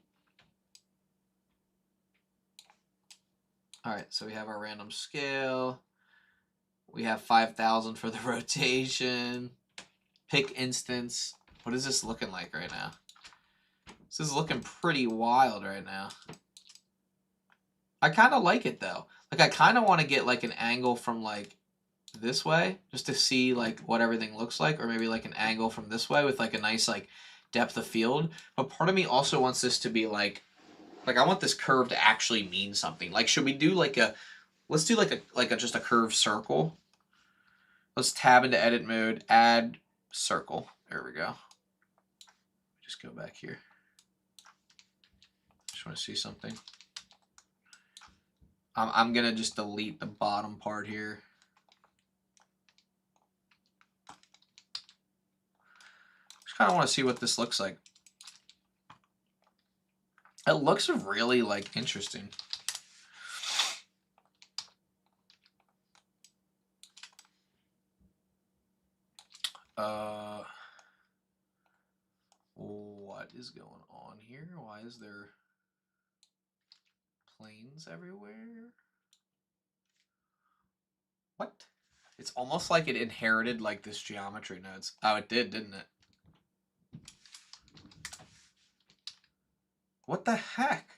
All right, so we have our random scale. We have 5,000 for the rotation. Pick instance. What is this looking like right now? This is looking pretty wild right now. I kind of like it though. Like I kind of want to get like an angle from like this way just to see like what everything looks like, or maybe like an angle from this way with like a nice like depth of field. But part of me also wants this to be like I want this curve to actually mean something. Like should we do like a, let's do like a just a curved circle. Let's tab into edit mode, add circle. There we go. Just go back here. Just want to see something. I'm going to just delete the bottom part here. Just kind of want to see what this looks like. It looks really like interesting. What is going on here? Why is there planes everywhere? What? It's almost like it inherited like this geometry nodes. Oh, it did, didn't it? What the heck?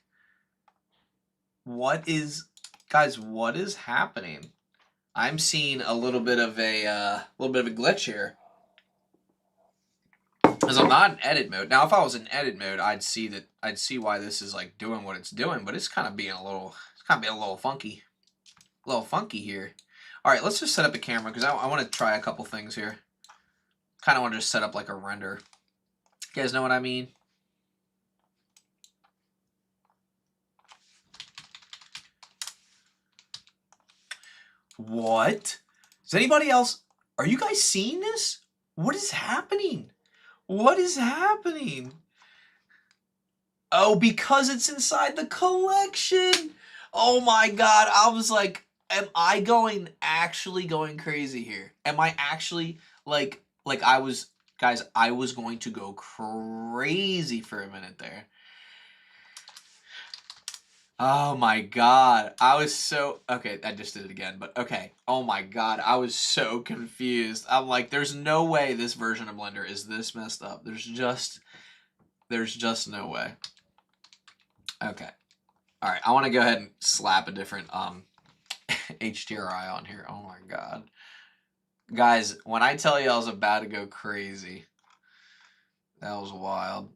What is, guys, what is happening? I'm seeing a little bit of a glitch here. Because I'm not in edit mode. Now, if I was in edit mode, I'd see why this is like doing what it's doing, but it's kind of being a little funky. A little funky here. All right, let's just set up the camera because I want to try a couple things here. Kind of want to just set up like a render. You guys know what I mean? What? Is anybody else? Are you guys seeing this? What is happening? What is happening? Oh, because it's inside the collection. Oh my God. I was like, am I actually going crazy here? Am I actually like I was, guys, I was going to go crazy for a minute there. Oh my god. I was so... Okay, I just did it again, but okay. Oh my god, I was so confused. I'm like, there's no way this version of Blender is this messed up. There's just no way. Okay. Alright, I want to go ahead and slap a different HDRI on here. Oh my god. Guys, when I tell you I was about to go crazy, that was wild.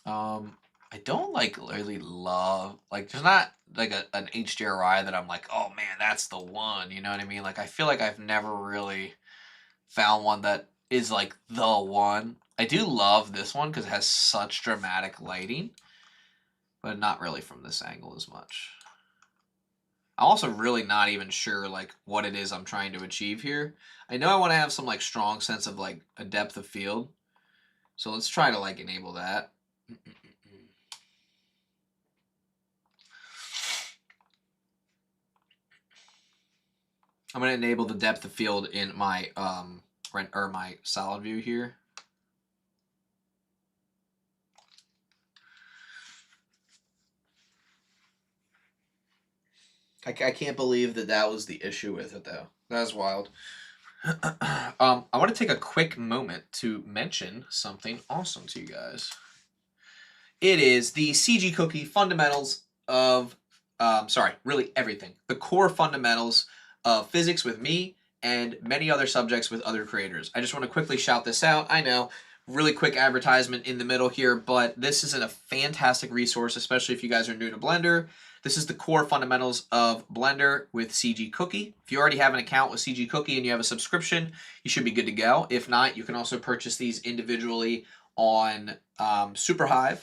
I don't like really love, like, there's not like an HDRI that I'm like, oh man, that's the one, you know what I mean? Like, I feel like I've never really found one that is like the one. I do love this one because it has such dramatic lighting, but not really from this angle as much. I'm also really not even sure like what it is I'm trying to achieve here. I know I want to have some like strong sense of like a depth of field. So let's try to like enable that. I'm going to enable the depth of field in my my solid view here. I can't believe that was the issue with it though. That was wild. I want to take a quick moment to mention something awesome to you guys. It is the CG Cookie fundamentals of, really everything. The core fundamentals of physics with me and many other subjects with other creators. I just want to quickly shout this out. I know, really quick advertisement in the middle here, but this is a fantastic resource, especially if you guys are new to Blender. This is the core fundamentals of Blender with CG Cookie. If you already have an account with CG Cookie and you have a subscription, you should be good to go. If not, you can also purchase these individually on Superhive.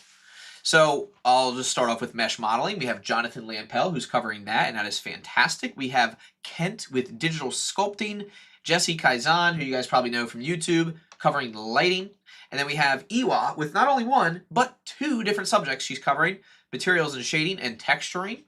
So I'll just start off with mesh modeling. We have Jonathan Lampel, who's covering that, and that is fantastic. We have Kent with digital sculpting, Jesse Kaizan, who you guys probably know from YouTube, covering lighting. And then we have Iwa with not only one, but two different subjects she's covering, materials and shading and texturing.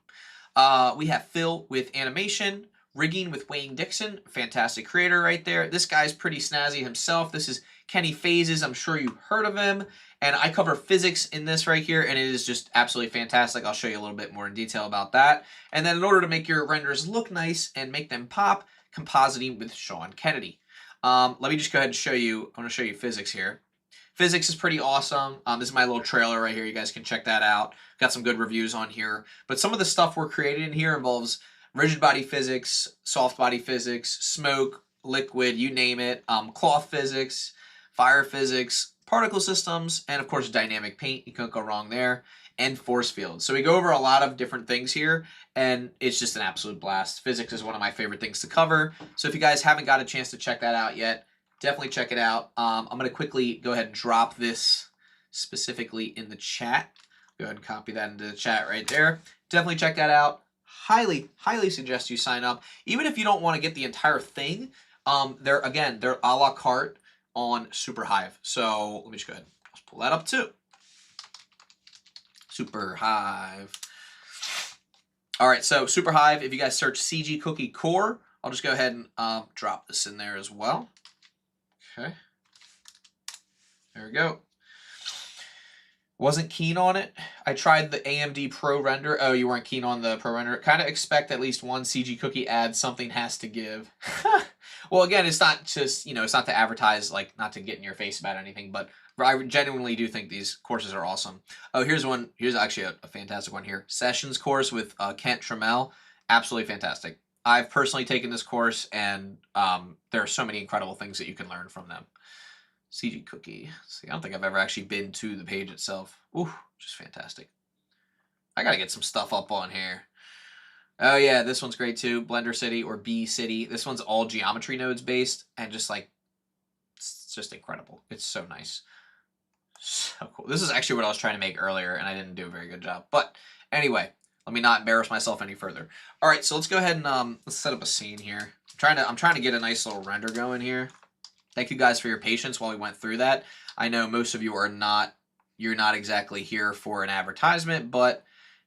We have Phil with animation, rigging with Wayne Dixon, fantastic creator right there. This guy's pretty snazzy himself. This is Kenny Phases. I'm sure you've heard of him. And I cover physics in this right here, and it is just absolutely fantastic. I'll show you a little bit more in detail about that. And then in order to make your renders look nice and make them pop, compositing with Sean Kennedy. Let me just go ahead and show you. I want to show you physics here. Physics is pretty awesome. This is my little trailer right here. You guys can check that out. Got some good reviews on here. But some of the stuff we're creating in here involves rigid body physics, soft body physics, smoke, liquid, you name it, cloth physics, fire physics, particle systems, and of course dynamic paint. You can't go wrong there. And force fields. So we go over a lot of different things here, and it's just an absolute blast. Physics is one of my favorite things to cover. So if you guys haven't got a chance to check that out yet, definitely check it out. I'm going to quickly go ahead and drop this specifically in the chat. Go ahead and copy that into the chat right there. Definitely check that out. Highly, highly suggest you sign up. Even if you don't want to get the entire thing, they're a la carte on Superhive. So let me just go ahead and pull that up too. Superhive. All right, so Superhive, if you guys search CG Cookie Core, I'll just go ahead and drop this in there as well. Okay. There we go. Wasn't keen on it. I tried the AMD Pro Render. Oh, you weren't keen on the Pro Render. Kind of expect at least one CG Cookie ad. Something has to give. Well, again, it's not just, it's not to advertise, like, not to get in your face about anything, but I genuinely do think these courses are awesome. Oh, here's one. Here's actually a fantastic one here. Sessions course with Kent Trammell. Absolutely fantastic. I've personally taken this course, and there are so many incredible things that you can learn from them. CG Cookie. See, I don't think I've ever actually been to the page itself. Ooh, just fantastic. I gotta get some stuff up on here. Oh yeah, this one's great too. Blender City or B City. This one's all geometry nodes based, and just like, it's just incredible. It's so nice. So cool. This is actually what I was trying to make earlier, and I didn't do a very good job. But anyway, let me not embarrass myself any further. All right, so let's go ahead and let's set up a scene here. I'm trying to get a nice little render going here. Thank you guys for your patience while we went through that. I know most of you are you're not exactly here for an advertisement, but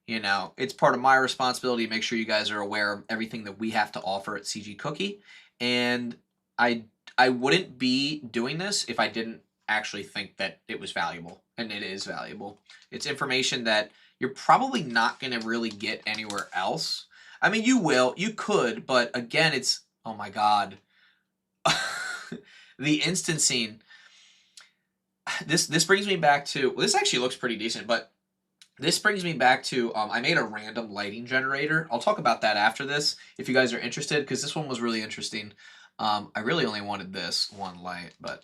it's part of my responsibility to make sure you guys are aware of everything that we have to offer at CG Cookie. And I wouldn't be doing this if I didn't actually think that it was valuable. and it is valuable. It's information that you're probably not going to really get anywhere else. I mean, you could, but again, it's, oh my God. The instancing. This brings me back to, well, this actually looks pretty decent, but this brings me back to, I made a random lighting generator. I'll talk about that after this if you guys are interested, because this one was really interesting. I really only wanted this one light, but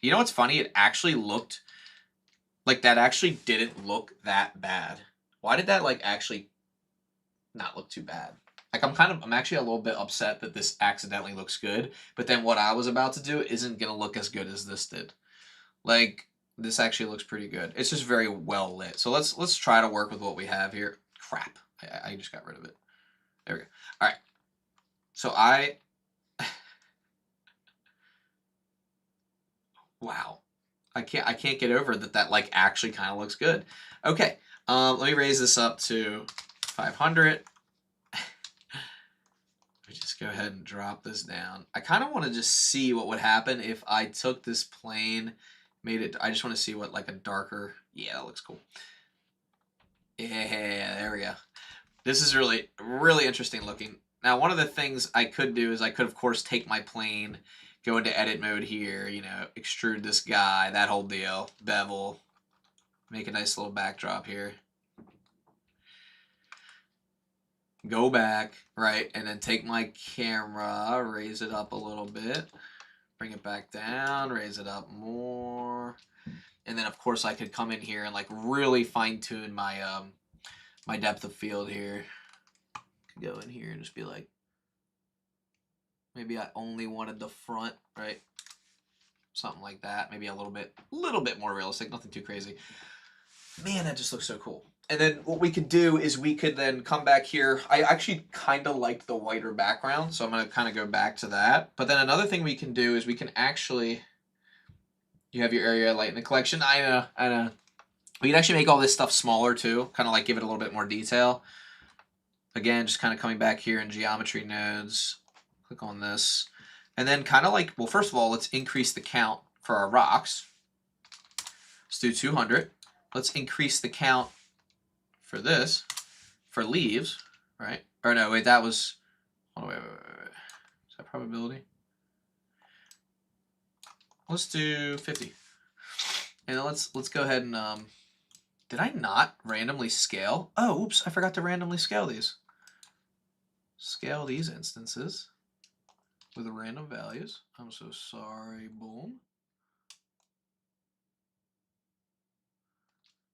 you know what's funny? It actually looked like that actually didn't look that bad. Why did that like actually not look too bad? Like I'm actually a little bit upset that this accidentally looks good, but then what I was about to do isn't going to look as good as this did. Like, this actually looks pretty good. It's just very well lit. So let's try to work with what we have here. Crap. I just got rid of it. There we go. All right. So wow. I can't get over that like actually kind of looks good. Okay. Let me raise this up to 500. Let me just go ahead and drop this down. I kind of want to just see what would happen if I took this plane, made it, I just want to see what like a darker, yeah, that looks cool. Yeah, there we go. This is really, really interesting looking. Now, one of the things I could do is I could, of course, take my plane, go into edit mode here, you know, extrude this guy, that whole deal, bevel, make a nice little backdrop here. Go back, right, and then take my camera, raise it up a little bit, bring it back down, raise it up more, and then, of course, I could come in here and, like, really fine-tune my, my depth of field here. Go in here and just be like, maybe I only wanted the front, right? Something like that. Maybe a little bit more realistic, nothing too crazy. Man, that just looks so cool. And then what we could do is we could then come back here. I actually kind of liked the whiter background, so I'm going to kind of go back to that. But then another thing we can do is we can actually, you have your area light in the collection. I know. We can actually make all this stuff smaller too, kind of like give it a little bit more detail. Again, just kind of coming back here in geometry nodes, click on this. And then kind of like, well, first of all, let's increase the count for our rocks. Let's do 200. Let's increase the count for this, for leaves, right? Or no, wait, that was, oh, wait. Is that probability? Let's do 50. And then let's go ahead and, did I not randomly scale? Oh, oops, I forgot to randomly scale these. Scale these instances with random values. I'm so sorry, boom.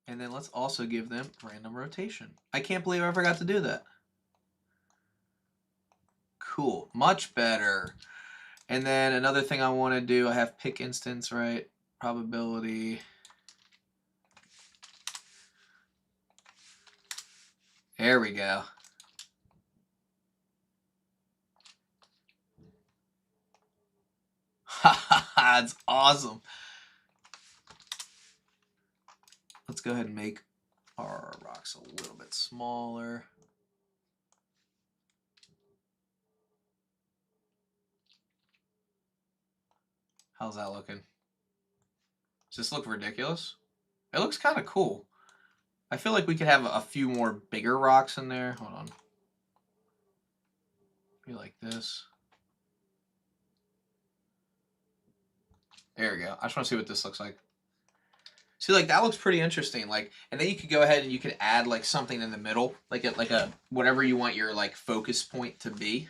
And then let's also give them random rotation. I can't believe I forgot to do that. Cool, much better. And then another thing I want to do, I have pick instance, right? Probability. There we go. That's awesome. Let's go ahead and make our rocks a little bit smaller. How's that looking? Does this look ridiculous? It looks kind of cool. I feel like we could have a few more bigger rocks in there. Hold on. Be like this. There we go. I just want to see what this looks like. See, like that looks pretty interesting. Like, and then you could go ahead and you could add like something in the middle, like a whatever you want your like focus point to be.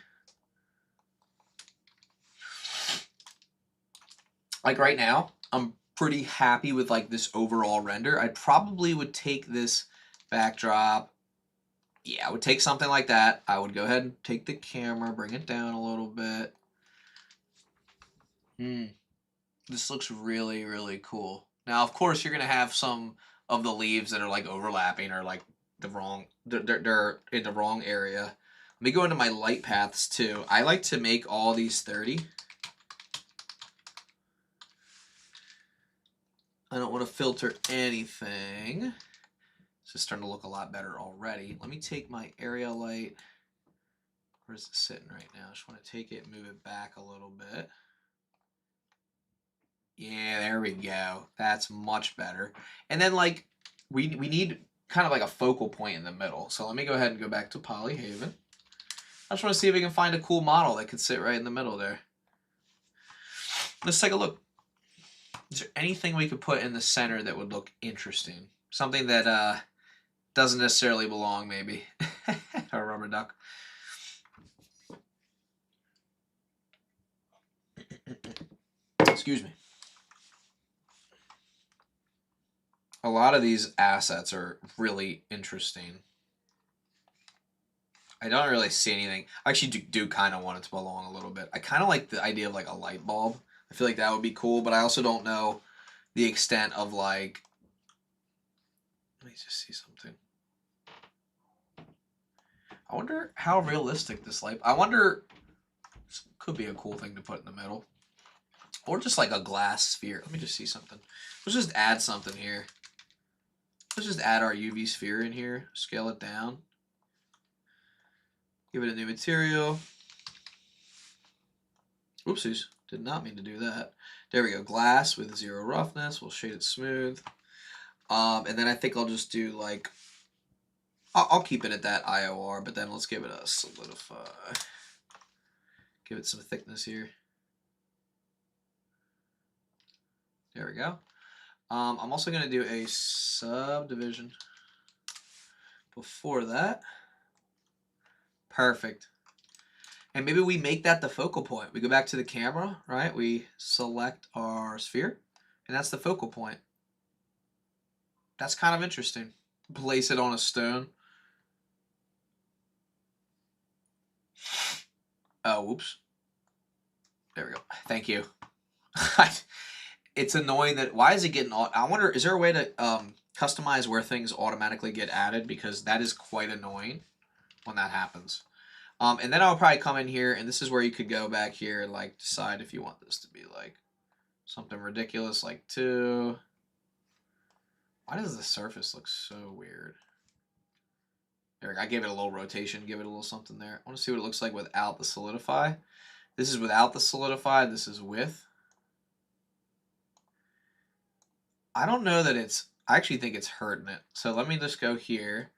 Like right now, I'm pretty happy with like this overall render. I probably would take this backdrop. Yeah, I would take something like that. I would go ahead and take the camera, bring it down a little bit. This looks really, really cool. Now, of course, you're going to have some of the leaves that are like overlapping or like the wrong, they're in the wrong area. Let me go into my light paths too. I like to make all these 30. I don't want to filter anything. It's just starting to look a lot better already. Let me take my area light. Where's it sitting right now? I just want to take it and move it back a little bit. Yeah, there we go. That's much better. And then like we need kind of like a focal point in the middle. So let me go ahead and go back to Polyhaven. I just want to see if we can find a cool model that could sit right in the middle there. Let's take a look. Is there anything we could put in the center that would look interesting? Something that doesn't necessarily belong, maybe. A rubber duck. Excuse me. A lot of these assets are really interesting. I don't really see anything. I actually do kind of want it to belong a little bit. I kind of like the idea of like a light bulb. I feel like that would be cool, but I also don't know the extent of like... Let me just see something. I wonder how realistic this light... I wonder... This could be a cool thing to put in the middle. Or just like a glass sphere. Let me just see something. Let's just add something here. Let's just add our UV sphere in here. Scale it down. Give it a new material. Oopsies. Did not mean to do that. There we go. Glass with 0 roughness. We'll shade it smooth. And then I think I'll just do like... I'll keep it at that IOR, but then let's give it a solidify. Give it some thickness here. There we go. I'm also going to do a subdivision before that. Perfect. And maybe we make that the focal point. We go back to the camera, right? We select our sphere, and that's the focal point. That's kind of interesting. Place it on a stone. Oh, whoops. There we go. Thank you. It's annoying that... Why is it getting... I wonder, is there a way to customize where things automatically get added? Because that is quite annoying when that happens. And then I'll probably come in here, and this is where you could go back here and like decide if you want this to be like something ridiculous like 2. Why does the surface look so weird? There we go. I gave it a little rotation, give it a little something there. I want to see what it looks like without the solidify. This is without the solidify. This is with. I don't know that it's... I actually think it's hurting it. So let me just go here.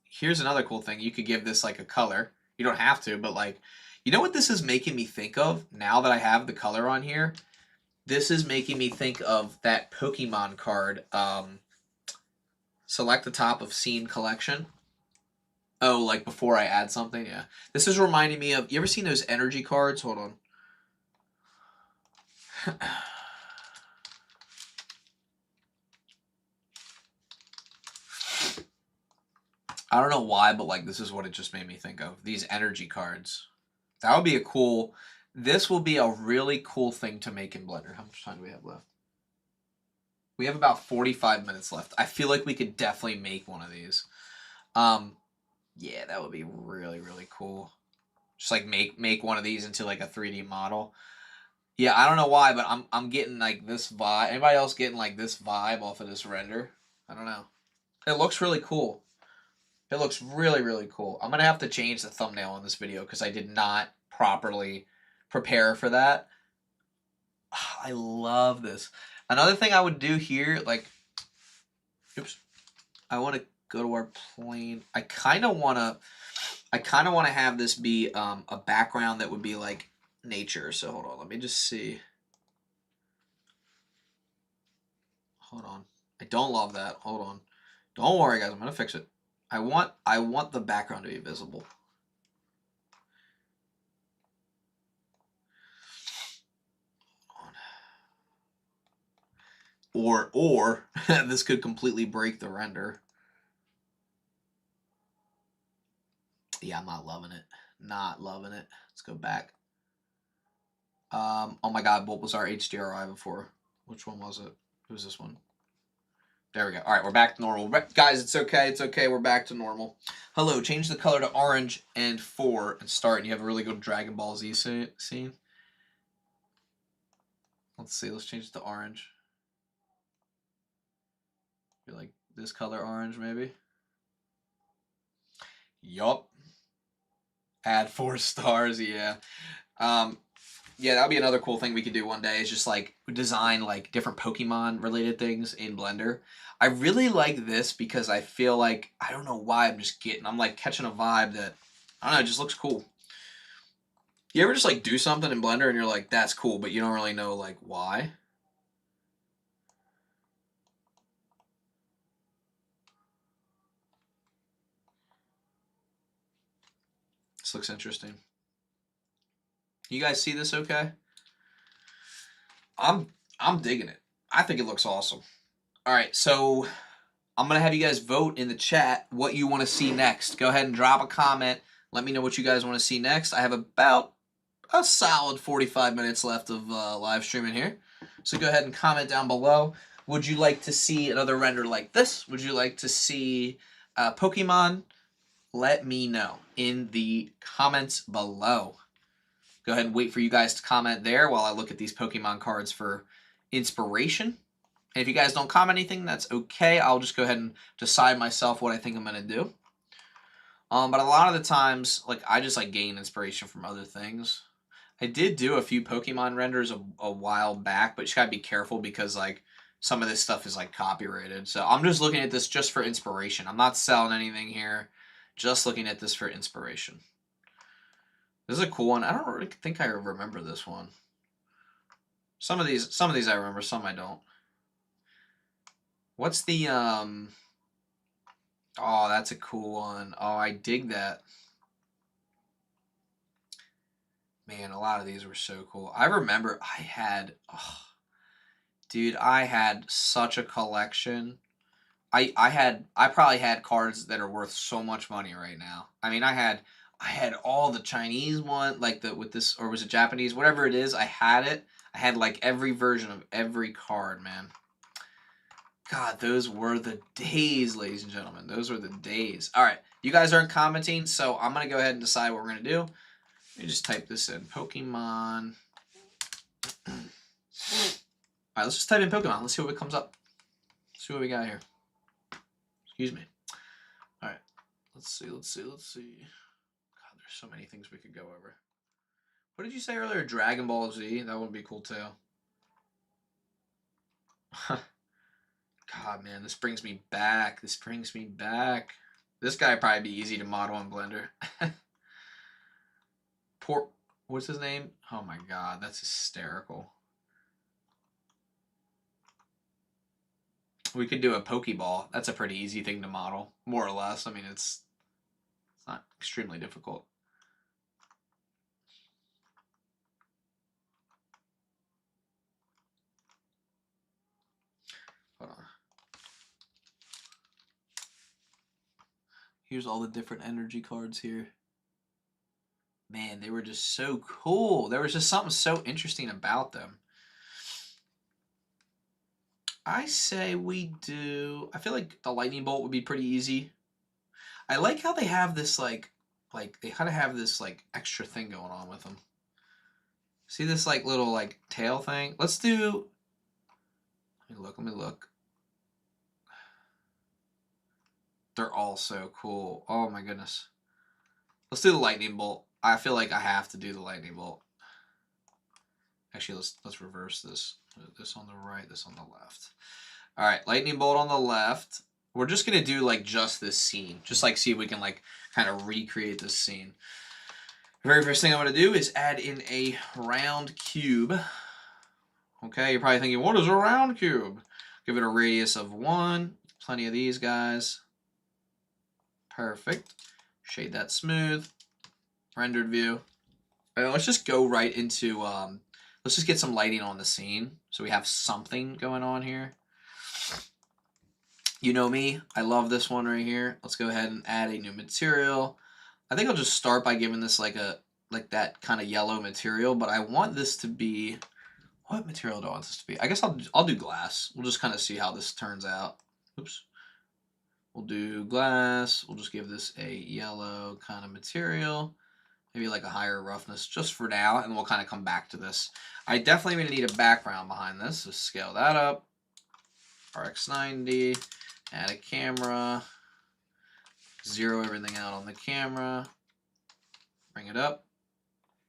Here's another cool thing. You could give this like a color. You don't have to, but like, you know what this is making me think of now that I have the color on here? This is making me think of that Pokemon card. Select the top of scene collection. Oh, like before I add something? Yeah. This is reminding me of... You ever seen those energy cards? Hold on. I don't know why, but like this is what it just made me think of. These energy cards. That would be a cool... This will be a really cool thing to make in Blender. How much time do we have left? We have about 45 minutes left. I feel like we could definitely make one of these. Yeah, that would be really, really cool. Just like make one of these into like a 3D model. Yeah, I don't know why, but I'm getting like this vibe. Anybody else getting like this vibe off of this render? I don't know. It looks really cool. It looks really, really cool. I'm going to have to change the thumbnail on this video because I did not properly prepare for that. I love this. Another thing I would do here, like, oops, I want to go to our plane. I kind of want to have this be a background that would be like nature. So hold on, let me just see. Hold on. I don't love that. Hold on. Don't worry, guys. I'm going to fix it. I want the background to be visible. Or this could completely break the render. Yeah, I'm not loving it. Not loving it. Let's go back. Oh my god, what was our HDRI before? Which one was it? It was this one. There we go. All right, we're back to normal. Guys, it's okay. It's okay. We're back to normal. Hello, change the color to orange and 4 and start. And you have a really good Dragon Ball Z scene. Let's see. Let's change it to orange. Be like this color orange, maybe. Yup. Add 4 stars, yeah. Yeah, that'll be another cool thing we could do one day is just like design like different Pokemon related things in Blender. I really like this because I feel like, I don't know why I'm like catching a vibe that, I don't know, it just looks cool. You ever just like do something in Blender and you're like, that's cool, but you don't really know like why? This looks interesting. You guys see this okay? I'm digging it. I think it looks awesome. All right, so I'm going to have you guys vote in the chat what you want to see next. Go ahead and drop a comment. Let me know what you guys want to see next. I have about a solid 45 minutes left of live streaming here. So go ahead and comment down below. Would you like to see another render like this? Would you like to see Pokemon? Let me know in the comments below. Go ahead and wait for you guys to comment there while I look at these Pokemon cards for inspiration. And if you guys don't comment anything, that's okay. I'll just go ahead and decide myself what I think I'm going to do. But a lot of the times, like, I just, like, gain inspiration from other things. I did do a few Pokemon renders a while back, but you gotta be careful because, like, some of this stuff is, like, copyrighted. So I'm just looking at this just for inspiration. I'm not selling anything here. Just looking at this for inspiration. This is a cool one. I don't really think I remember this one. Some of these I remember, some I don't. What's the oh, that's a cool one. Oh, I dig that. Man, a lot of these were so cool. I remember I had, oh, dude, I had such a collection. I probably had cards that are worth so much money right now. I mean, I had all the Chinese one, like the with this, or was it Japanese? Whatever it is, I had it. I had like every version of every card, man. God, those were the days, ladies and gentlemen. Those were the days. All right, you guys aren't commenting, so I'm gonna go ahead and decide what we're gonna do. Let me just type this in, Pokemon. All right, let's just type in Pokemon. Let's see what comes up. Let's see what we got here. Excuse me. All right, let's see. God, there's so many things we could go over. What did you say earlier? Dragon Ball Z? That would be cool too. God, man, this brings me back. This guy would probably be easy to model in Blender. What's his name? Oh my God, that's hysterical. We could do a Pokeball. That's a pretty easy thing to model, more or less. I mean, it's not extremely difficult. Hold on. Here's all the different energy cards here. Man, they were just so cool. There was just something so interesting about them. I say we do... I feel like the lightning bolt would be pretty easy. I like how they have this, like they kind of have this, like, extra thing going on with them. See this, like, little, like, tail thing? Let's do... Let me look. They're all so cool. Oh, my goodness. Let's do the lightning bolt. I feel like I have to do the lightning bolt. Actually, let's reverse this. This on the right, this on the left. All right, lightning bolt on the left. We're just gonna do like just this scene, just like see if we can like kind of recreate this scene. The very first thing I'm gonna do is add in a round cube. Okay, you're probably thinking, what is a round cube? Give it a radius of 1. Plenty of these guys. Perfect. Shade that smooth. Rendered view. All right, let's just go right into let's just get some lighting on the scene so we have something going on here. You know me, I love this one right here. Let's go ahead and add a new material. I think I'll just start by giving this like that kind of yellow material, but I want this to be, what material do I want this to be? I guess I'll do glass. We'll just kind of see how this turns out. Oops. We'll do glass. We'll just give this a yellow kind of material. Maybe like a higher roughness just for now, and we'll kind of come back to this. I definitely going to need a background behind this, so scale that up. RX90, add a camera, zero everything out on the camera, bring it up,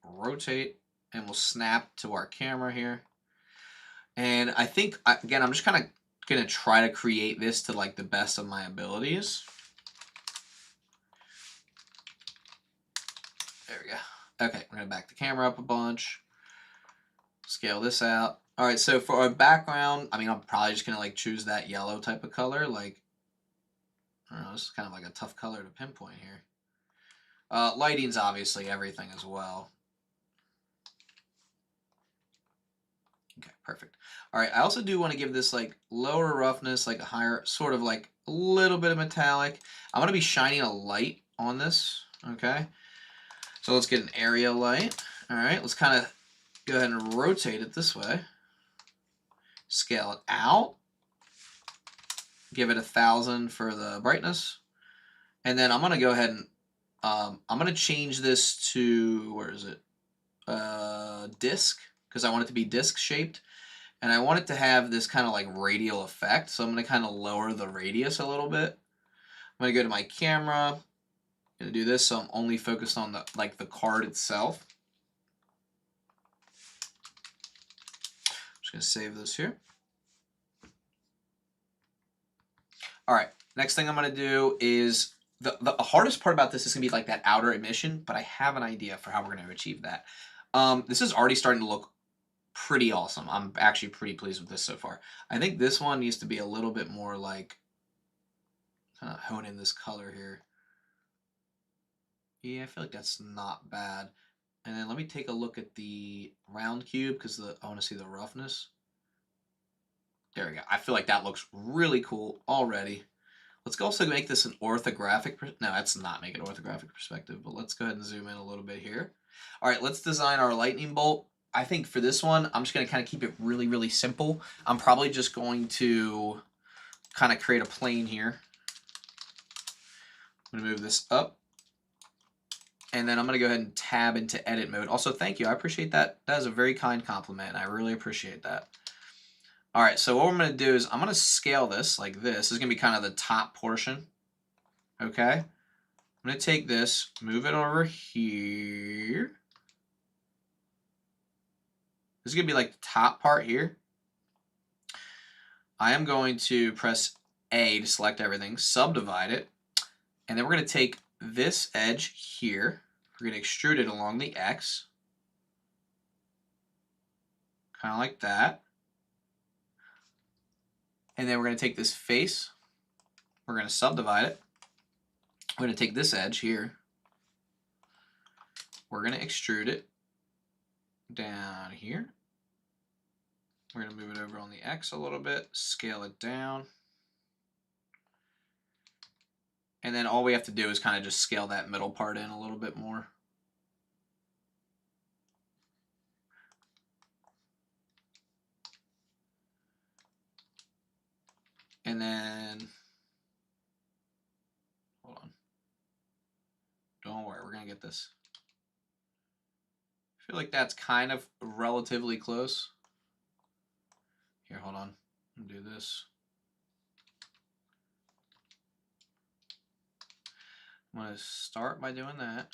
rotate, and we'll snap to our camera here. And I think, again, I'm just kind of going to try to create this to like the best of my abilities. There we go. Okay, we're going to back the camera up a bunch. Scale this out. All right, so for our background, I mean, I'm probably just going to like choose that yellow type of color. Like, I don't know, this is kind of like a tough color to pinpoint here. Lighting's obviously everything as well. Okay, perfect. All right, I also do want to give this like lower roughness, like a higher, sort of like a little bit of metallic. I'm going to be shining a light on this, okay? So let's get an area light. All right, let's kind of go ahead and rotate it this way. Scale it out. Give it 1,000 for the brightness. And then I'm going to go ahead and I'm going to change this to, where is it? Disc, because I want it to be disc shaped. And I want it to have this kind of like radial effect. So I'm going to kind of lower the radius a little bit. I'm going to go to my camera. I'm going to do this so I'm only focused on the the card itself. I'm just going to save this here. All right, next thing I'm going to do is, the hardest part about this is going to be like that outer emission, but I have an idea for how we're going to achieve that. This is already starting to look pretty awesome. I'm actually pretty pleased with this so far. I think this one needs to be a little bit more like, kind of hone in this color here. Yeah, I feel like that's not bad. And then let me take a look at the round cube because I want to see the roughness. There we go. I feel like that looks really cool already. Let's also make this an orthographic. No, let's not make it orthographic perspective, but let's go ahead and zoom in a little bit here. All right, let's design our lightning bolt. I think for this one, I'm just going to kind of keep it really, really simple. I'm probably just going to kind of create a plane here. I'm going to move this up. And then I'm going to go ahead and tab into edit mode. Also, thank you. I appreciate that. That is a very kind compliment. I really appreciate that. All right, so what I'm going to do is I'm going to scale this like this. This is going to be kind of the top portion. Okay? I'm going to take this, move it over here. This is going to be like the top part here. I am going to press A to select everything, subdivide it, and then we're going to take this edge here. We're going to extrude it along the X. Kind of like that. And then we're going to take this face, we're going to subdivide it. We're going to take this edge here. We're going to extrude it down here. We're going to move it over on the X a little bit, scale it down. And then all we have to do is kind of just scale that middle part in a little bit more. And then, hold on. Don't worry, we're going to get this. I feel like that's kind of relatively close. Here, hold on. I'll do this. I'm going to start by doing that.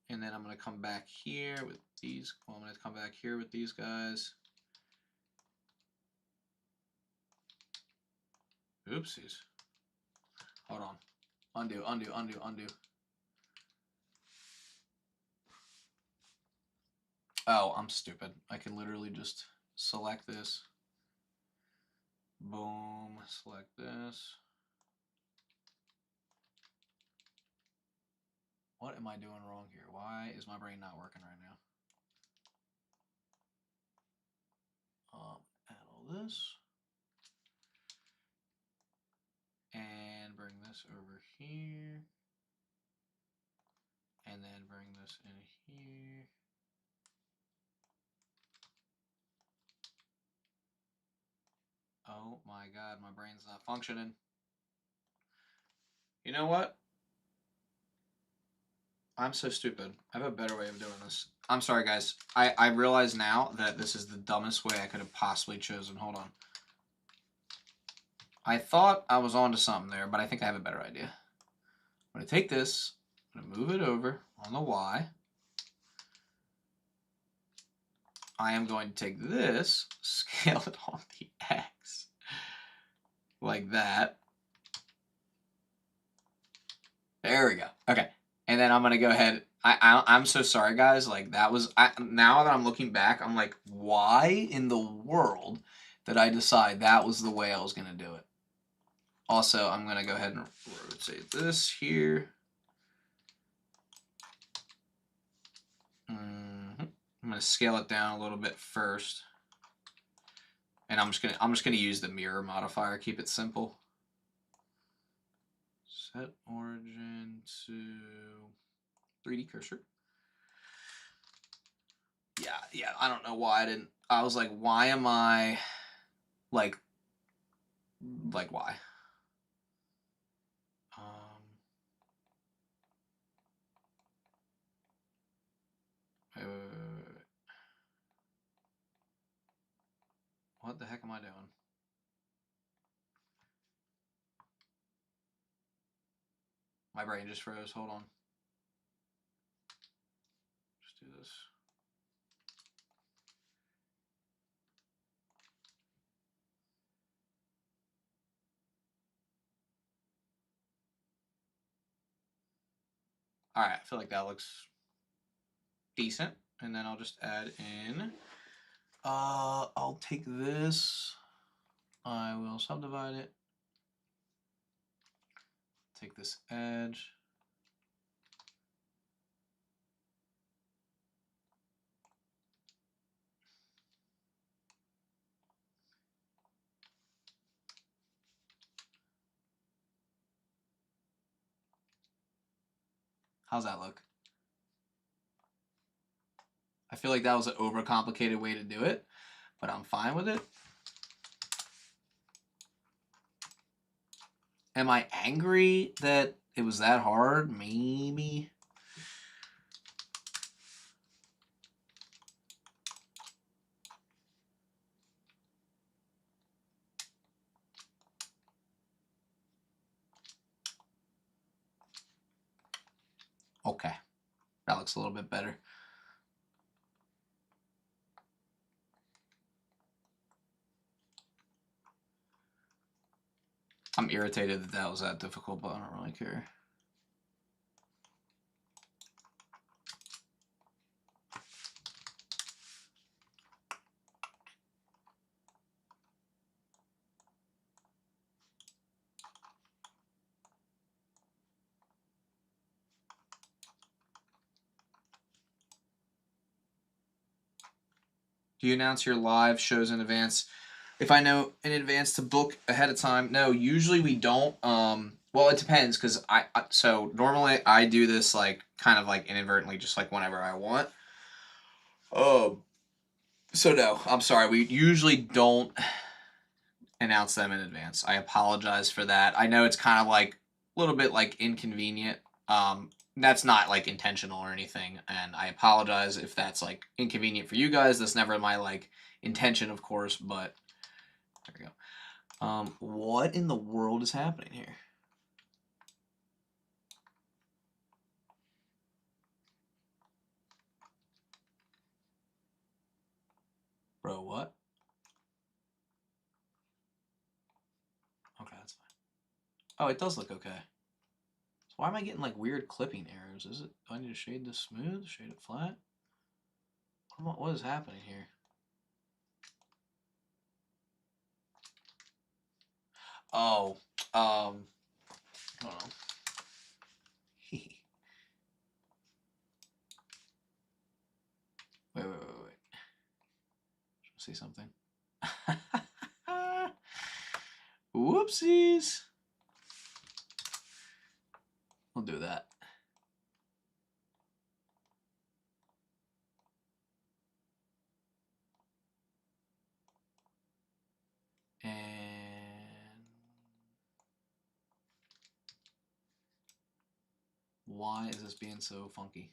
And then I'm going to come back here with these. Well, I'm going to come back here with these guys. Oopsies. Hold on. Undo, undo, undo, undo. Oh, I'm stupid. I can literally just select this. Boom. Select this. What am I doing wrong here? Why is my brain not working right now? Add all this. And bring this over here. And then bring this in here. Oh my god, my brain's not functioning. You know what? I'm so stupid. I have a better way of doing this. I'm sorry, guys. I realize now that this is the dumbest way I could have possibly chosen. Hold on. I thought I was onto something there, but I think I have a better idea. I'm going to take this, I'm going to move it over on the Y. I am going to take this, scale it on the X, like that. There we go. Okay. And then I'm going to go ahead. I'm so sorry, guys. Like, that was... now that I'm looking back, I'm like, why in the world did I decide that was the way I was going to do it? Also, I'm going to go ahead and rotate this here. I'm going to scale it down a little bit first. And I'm just going to use the mirror modifier, keep it simple. Set origin to 3D cursor. Yeah, I don't know why I didn't. I was like, why am I like why? Wait. What the heck am I doing? My brain just froze. Hold on. Just do this. All right, I feel like that looks decent. And then I'll just add in. I'll take this. I will subdivide it. Take this edge. How's that look? I feel like that was an overcomplicated way to do it, but I'm fine with it. Am I angry that it was that hard? Maybe. Okay. That looks a little bit better. I'm irritated that that was that difficult, but I don't really care. Do you announce your live shows in advance? If I know in advance to book ahead of time, no, usually we don't. Well, it depends because so normally I do this like kind of like inadvertently, just like whenever I want. So no, I'm sorry. We usually don't announce them in advance. I apologize for that. I know it's kind of like a little bit like inconvenient. That's not like intentional or anything, and I apologize if that's like inconvenient for you guys. That's never my like intention, of course, but there we go. What in the world is happening here? Bro, what? Okay, that's fine. Oh, it does look okay. So why am I getting like weird clipping errors? Is it, do I need to shade this smooth, shade it flat? What is happening here? Oh, hold on. Wait. Say something. Whoopsies. We'll do that. And why is this being so funky?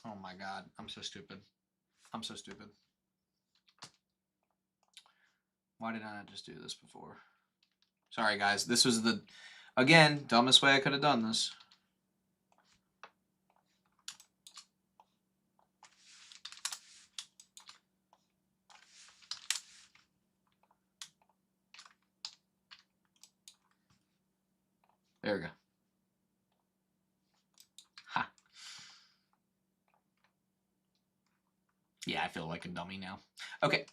Oh my god, I'm so stupid. I'm so stupid. Why did I not just do this before? Sorry guys, this was the, again, dumbest way I could have done this. There we go. Ha. Yeah, I feel like a dummy now. Okay,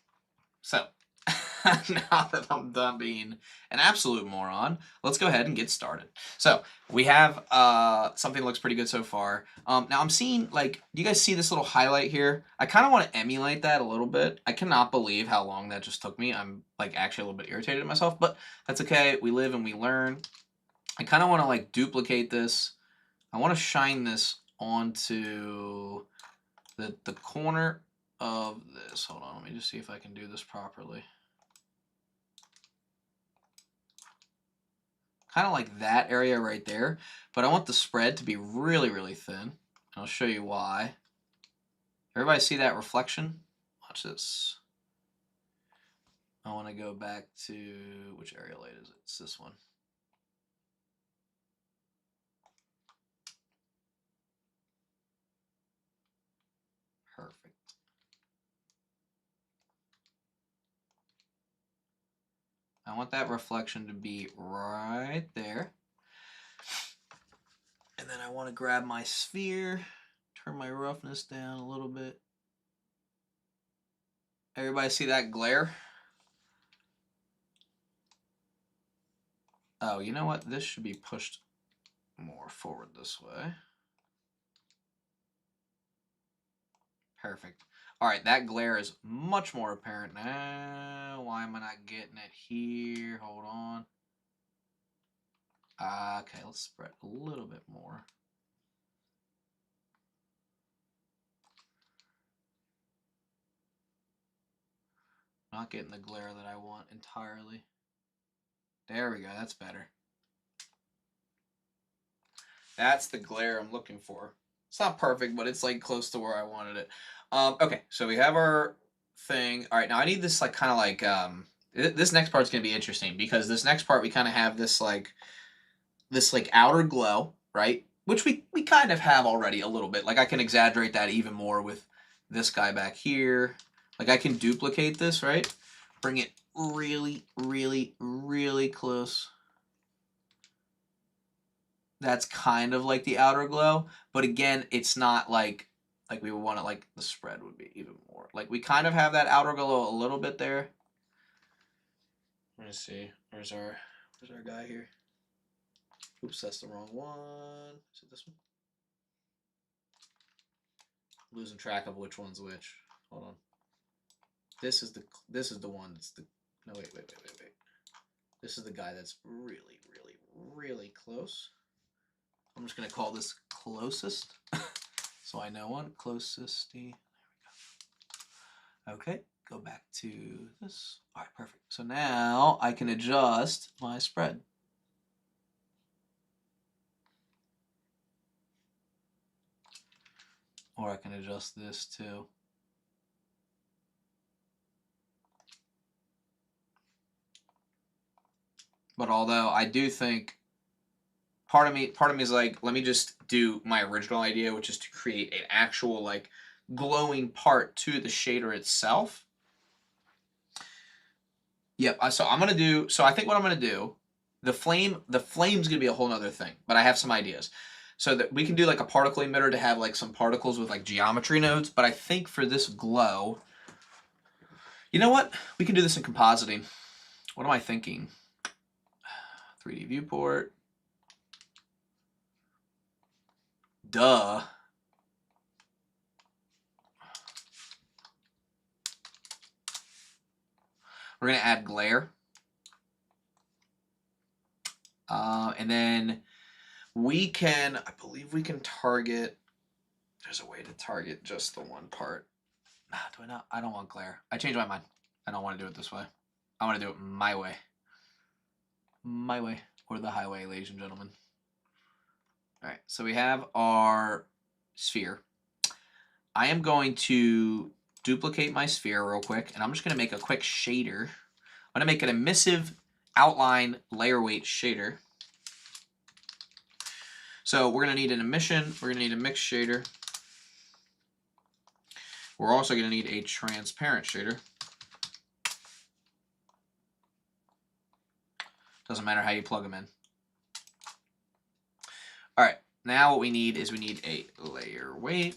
so now that I'm done being an absolute moron, let's go ahead and get started. So we have something that looks pretty good so far. Now I'm seeing, like, do you guys see this little highlight here? I kind of want to emulate that a little bit. I cannot believe how long that just took me. I'm like actually a little bit irritated at myself, but that's okay. We live and we learn. I kind of want to like duplicate this. I want to shine this onto the corner of this. Hold on, let me just see if I can do this properly. Kind of like that area right there, but I want the spread to be really, really thin. I'll show you why. Everybody see that reflection? Watch this. I want to go back to, which area light is it? It's this one. Perfect. I want that reflection to be right there. And then I want to grab my sphere, turn my roughness down a little bit. Everybody see that glare? Oh, you know what? This should be pushed more forward this way. Perfect. All right, that glare is much more apparent now. Why am I not getting it here? Hold on. Okay, let's spread a little bit more. Not getting the glare that I want entirely. There we go, that's better. That's the glare I'm looking for. It's not perfect, but it's like close to where I wanted it. Okay, so we have our thing. All right, now I need this like kind of like this next part's gonna be interesting because this next part we kind of have this like outer glow, right? Which we kind of have already a little bit. Like I can exaggerate that even more with this guy back here. Like I can duplicate this, right? Bring it really, really, really close. That's kind of like the outer glow, but again, it's not like we would want it, like the spread would be even more. Like we kind of have that outer glow a little bit there. Let me see. Where's our guy here? Oops, that's the wrong one. Is it this one? I'm losing track of which one's which. Hold on. This is the one that's the no wait. This is the guy that's really, really, really close. I'm just gonna call this closest. So I know one. Closest. There we go. Okay, go back to this. All right, perfect. So now I can adjust my spread. Or I can adjust this too. But although I do think part of me is like, let me just do my original idea, which is to create an actual like glowing part to the shader itself. Yep. So I'm gonna do. So I think what I'm gonna do, the flame's gonna be a whole nother thing. But I have some ideas. So that we can do like a particle emitter to have like some particles with like geometry nodes. But I think for this glow, you know what? We can do this in compositing. What am I thinking? 3D viewport. Duh. We're going to add glare. And then we can, I believe we can target, there's a way to target just the one part. Do I not? I don't want glare. I changed my mind. I don't want to do it this way. I want to do it my way. My way. Or the highway, ladies and gentlemen. All right, so we have our sphere. I am going to duplicate my sphere real quick, and I'm just going to make a quick shader. I'm going to make an emissive outline layer weight shader. So we're going to need an emission. We're going to need a mixed shader. We're also going to need a transparent shader. Doesn't matter how you plug them in. now what we need is we need a layer weight.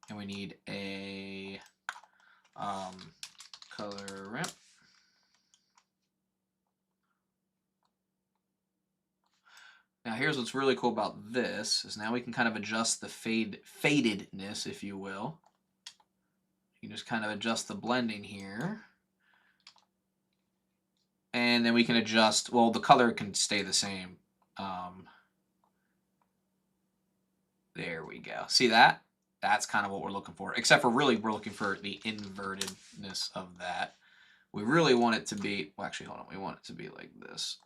And we need a color ramp. Now here's what's really cool about this is now we can kind of adjust the fadedness, if you will. You can just kind of adjust the blending here. And then we can adjust, well, the color can stay the same. There we go. See that? That's kind of what we're looking for. Except for really we're looking for the invertedness of that. We really want it to be, well, actually, hold on. We want it to be like this.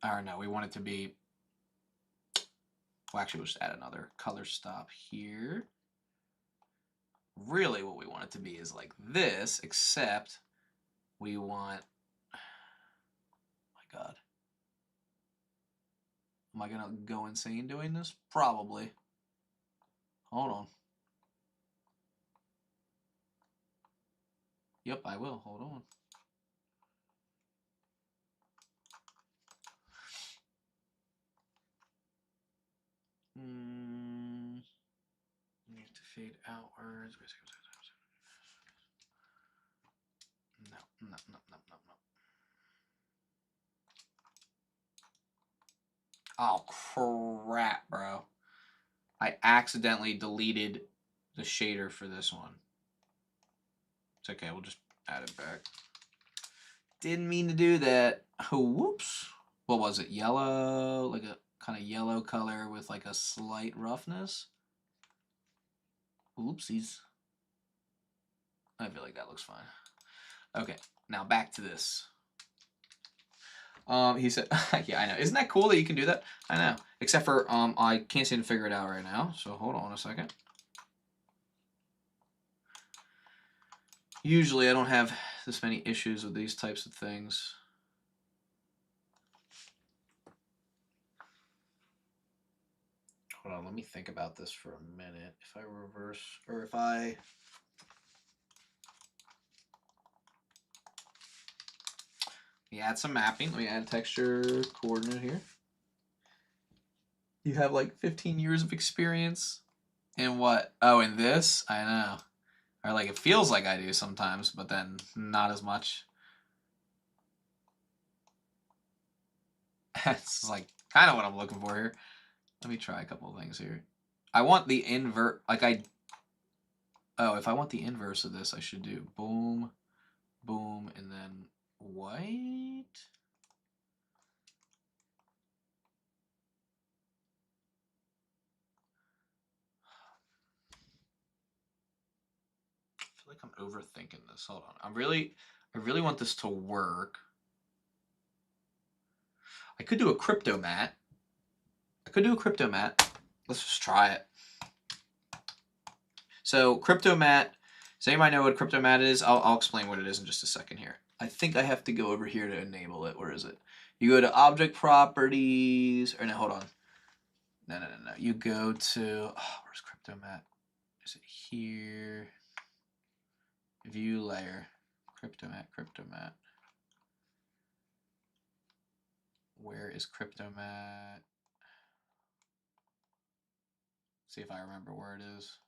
Or no, we want it to be, well, actually, we'll just add another color stop here. Really what we want it to be is like this, except we want, oh my God. Am I going to go insane doing this? Probably. Hold on. Yep, I will. Hold on. Need to fade outwards. No. Oh, crap, bro. I accidentally deleted the shader for this one. It's okay, we'll just add it back. Didn't mean to do that. Oh, whoops. What was it? Yellow, like a kind of yellow color with like a slight roughness. Oopsies. I feel like that looks fine. Okay, now back to this. He said, yeah, I know. Isn't that cool that you can do that? I know. Except for I can't seem to figure it out right now. So hold on a second. Usually I don't have this many issues with these types of things. Hold on, let me think about this for a minute. If I reverse, or if I... Let me add some mapping. Let me add texture coordinate here. You have like 15 years of experience in what? Oh, in this? I know. Or like it feels like I do sometimes, but then not as much. It's like kind of what I'm looking for here. Let me try a couple of things here. I want the invert, like oh, if I want the inverse of this, I should do boom, boom, and then white. I feel like I'm overthinking this. Hold on. I really want this to work. I could do a crypto mat. Let's just try it. So crypto mat. Does anybody know what crypto mat is? I'll explain what it is in just a second here. I think I have to go over here to enable it. Where is it? You go to object properties. Or no, hold on. No. You go to, where's crypto mat? Is it here? View layer. Crypto mat. Where is crypto mat? See if I remember where it is.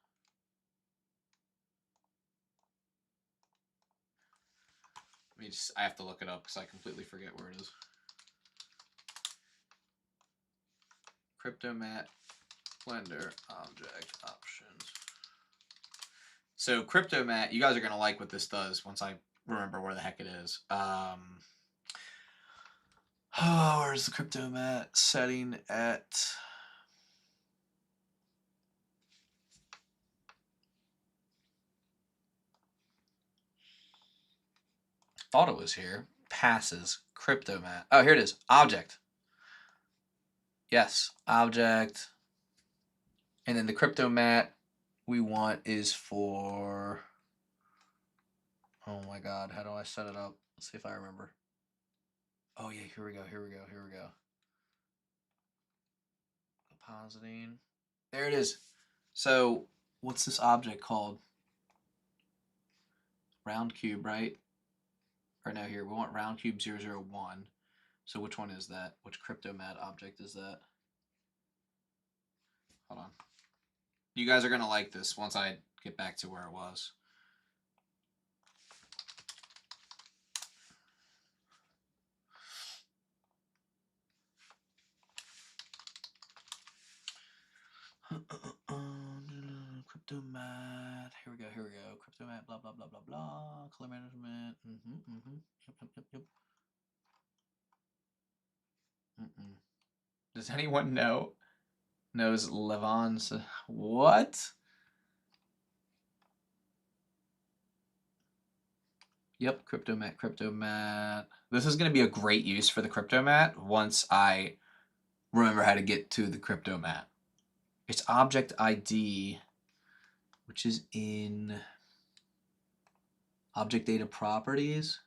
I have to look it up because I completely forget where it is. Crypto mat Blender object options. So crypto mat, you guys are gonna like what this does once I remember where the heck it is. Where's the crypto mat setting at? Thought it was here. Passes crypto mat. Oh, here it is. Object. Yes, object. And then the crypto mat we want is for, oh my God, how do I set it up? Let's see if I remember. Oh yeah, here we go. Depositing. There it is. So what's this object called? Round cube, right? Or no, here, we want round cube 001. So which one is that? Which crypto mat object is that? Hold on. You guys are going to like this once I get back to where it was. Cryptomat. Here we go. Cryptomat, blah, blah, blah, blah, blah. Color management. Yep. Does anyone knows Levon's? What? Yep, Cryptomat. This is going to be a great use for the Cryptomat once I remember how to get to the Cryptomat. It's object ID, which is in object data properties.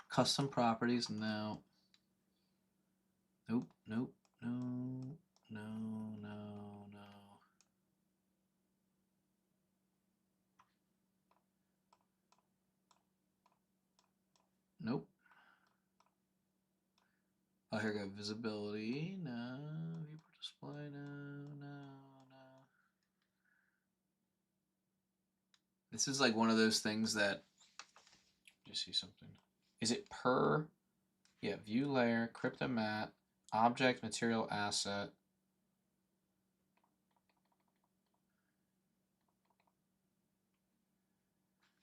Custom properties, no. Nope. Nope. Oh, here we go. Visibility, no. Viewport display, no. This is like one of those things that, just see something. Is it per? Yeah, view layer, Cryptomat, object, material, asset.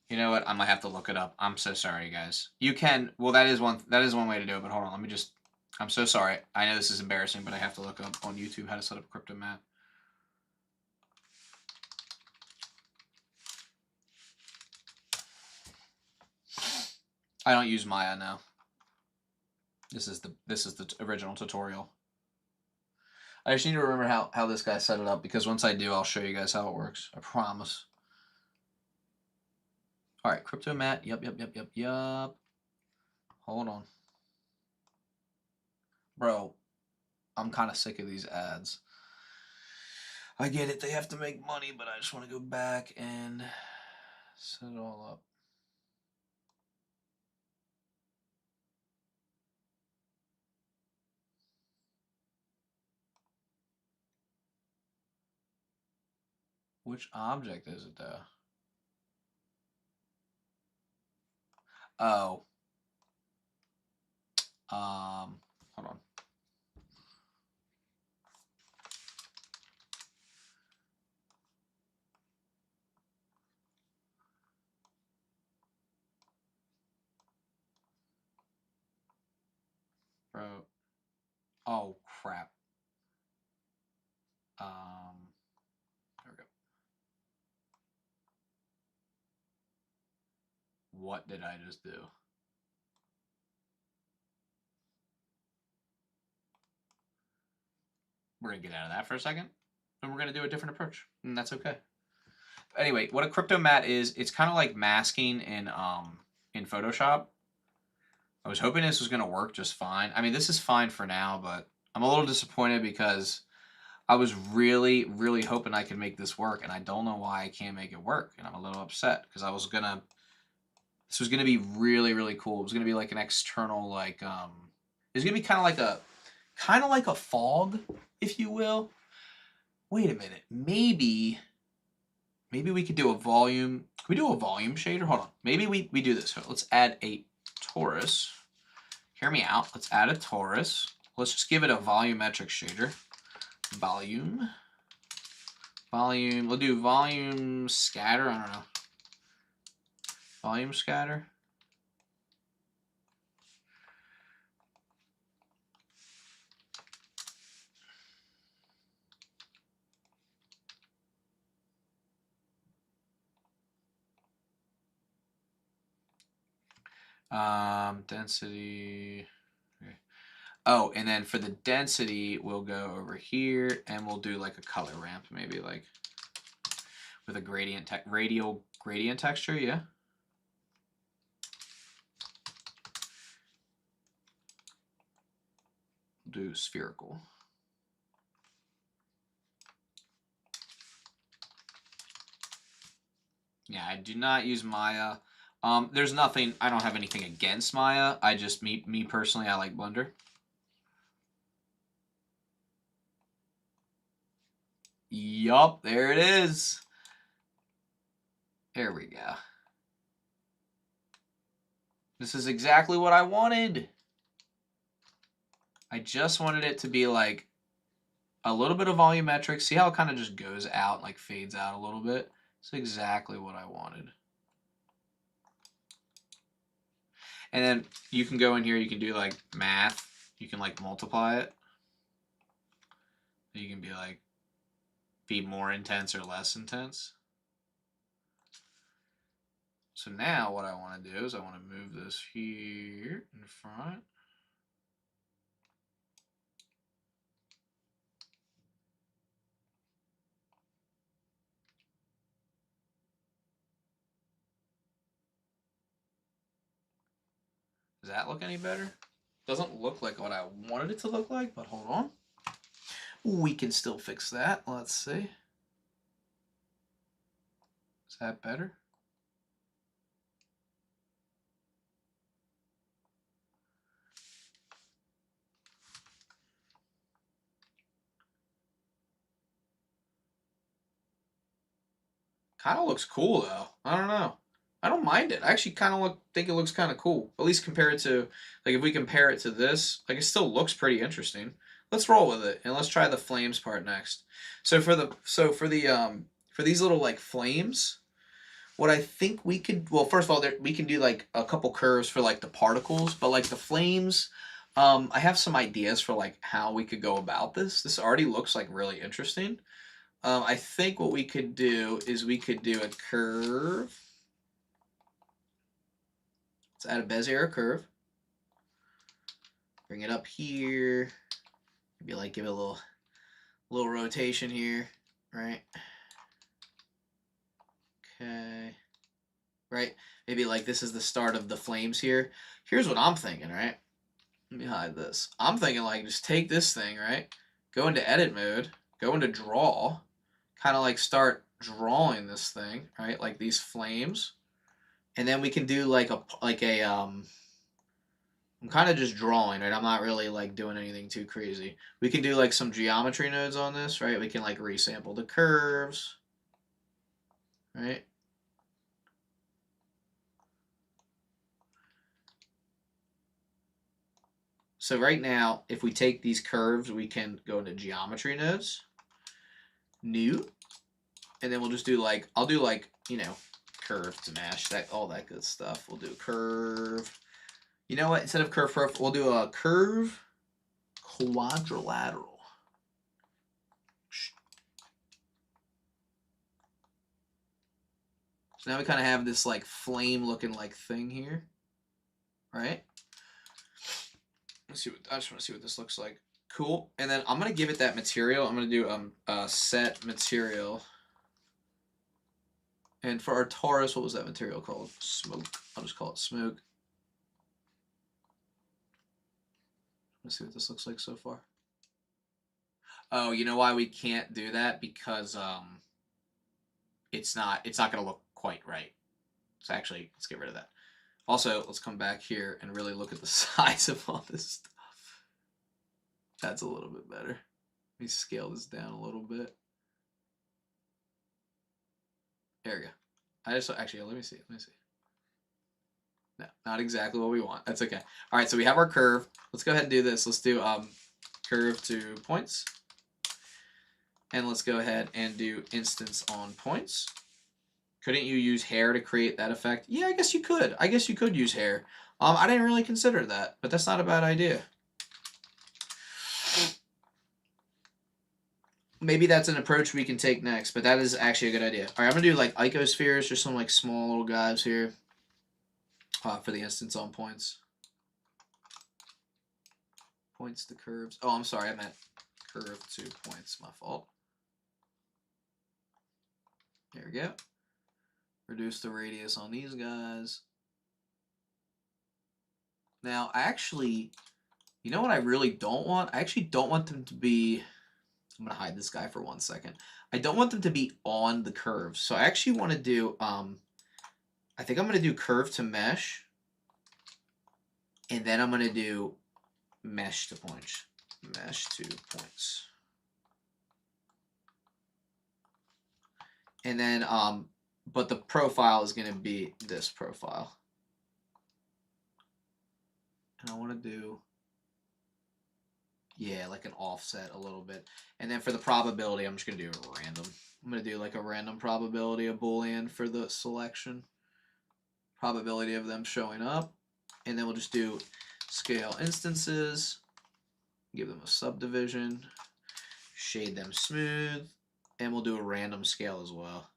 You know what? I might have to look it up. I'm so sorry, guys. You can. Well, that is one way to do it. But hold on, let me just. I'm so sorry. I know this is embarrassing, but I have to look up on YouTube how to set up a Cryptomat. I don't use Maya now. This is the original tutorial. I just need to remember how this guy set it up, because once I do, I'll show you guys how it works. I promise. All right, Cryptomat. Yep. Hold on. Bro, I'm kind of sick of these ads. I get it. They have to make money, but I just want to go back and set it all up. Which object is it, though? Oh. Hold on. Bro. Oh, crap. There we go. What did I just do? We're going to get out of that for a second, and we're going to do a different approach, and that's okay. Anyway, what a Cryptomat is, it's kind of like masking in Photoshop. I was hoping this was going to work just fine. I mean, this is fine for now, but I'm a little disappointed because I was really, really hoping I could make this work, and I don't know why I can't make it work, and I'm a little upset because I was gonna. This was gonna be really, really cool. It was gonna be like an external, like it's gonna be kind of like a fog, if you will. Wait a minute, maybe we could do a volume. Can we do a volume shader? Hold on. Maybe we do this. So let's add a torus. Hear me out. Let's add a torus. Let's just give it a volumetric shader. Volume. We'll do volume scatter. I don't know. Volume scatter. Density. Okay. Oh, and then for the density, we'll go over here and we'll do like a color ramp, maybe like with a radial gradient texture, yeah. We'll do spherical. Yeah, I do not use Maya. There's nothing. I don't have anything against Maya. I just me personally, I like Blender. Yup, there it is. There we go. This is exactly what I wanted. I just wanted it to be like a little bit of volumetric. See how it kind of just goes out, like fades out a little bit? It's exactly what I wanted. And then you can go in here, you can do like math. You can like multiply it. You can be like, be more intense or less intense. So now what I want to do is I want to move this here in front. Does that look any better? Doesn't look like what I wanted it to look like, but hold on. We can still fix that. Let's see. Is that better? Kind of looks cool though. I don't know. I don't mind it. I actually kind of think it looks kind of cool. At least compared to, like, if we compare it to this, like, it still looks pretty interesting. Let's roll with it and let's try the flames part next. So for these little like flames, what I think we could, well, first of all, we can do like a couple curves for like the particles, but like the flames, I have some ideas for like how we could go about this. This already looks like really interesting. I think what we could do is we could do a curve. Let's add a Bezier curve. Bring it up here. Maybe like give it a little rotation here, right? Okay. Right? Maybe like this is the start of the flames here. Here's what I'm thinking, right? Let me hide this. I'm thinking like just take this thing, right? Go into edit mode, go into draw, kind of like start drawing this thing, right? Like these flames. And then we can do like I'm kind of just drawing, right? I'm not really like doing anything too crazy. We can do like some geometry nodes on this, right? We can like resample the curves, right? So right now, if we take these curves, we can go into geometry nodes, new, and then we'll just do like, I'll do like, curve to mesh, all that good stuff. We'll do curve. You know what? Instead of curve, we'll do a curve quadrilateral. So now we kind of have this like flame looking like thing here, right? Let's see. I just want to see what this looks like. Cool. And then I'm gonna give it that material. I'm gonna do set material. And for our Taurus, what was that material called? Smoke. I'll just call it smoke. Let's see what this looks like so far. Oh, you know why we can't do that? Because it's not gonna look quite right. So actually, let's get rid of that. Also, let's come back here and really look at the size of all this stuff. That's a little bit better. Let me scale this down a little bit. There we go. Actually, let me see. No, not exactly what we want. That's okay. All right, so we have our curve. Let's go ahead and do this. Let's do curve to points. And let's go ahead and do instance on points. Couldn't you use hair to create that effect? Yeah, I guess you could. I guess you could use hair. I didn't really consider that, but that's not a bad idea. Maybe that's an approach we can take next, but that is actually a good idea. All right, I'm going to do like icospheres, just some like small little guys here for the instance on points. Points to curves. Oh, I'm sorry, I meant curve to points. My fault. There we go. Reduce the radius on these guys. Now, actually, you know what I really don't want? I actually don't want them to be... I'm going to hide this guy for 1 second. I don't want them to be on the curves. So I actually want to do... I think I'm going to do curve to mesh. And then I'm going to do mesh to points. Mesh to points. And then, but the profile is going to be this profile. And I want to do, yeah, like an offset a little bit. And then for the probability, I'm just going to do a random. I'm going to do like a random probability of Boolean for the selection. Probability of them showing up. And then we'll just do scale instances. Give them a subdivision. Shade them smooth. And we'll do a random scale as well.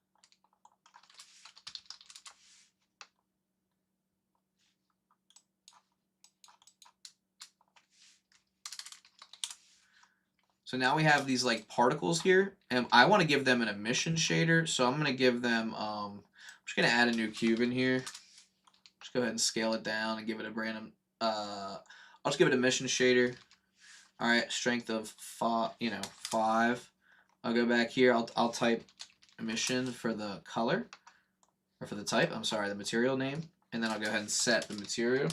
So now we have these like particles here, and I want to give them an emission shader. So I'm going to give them, I'm just going to add a new cube in here. Just go ahead and scale it down and give it a random, I'll just give it emission shader. All right, strength of 5. I'll go back here. I'll type emission for the color, or for the type. I'm sorry, the material name, and then I'll go ahead and set the material.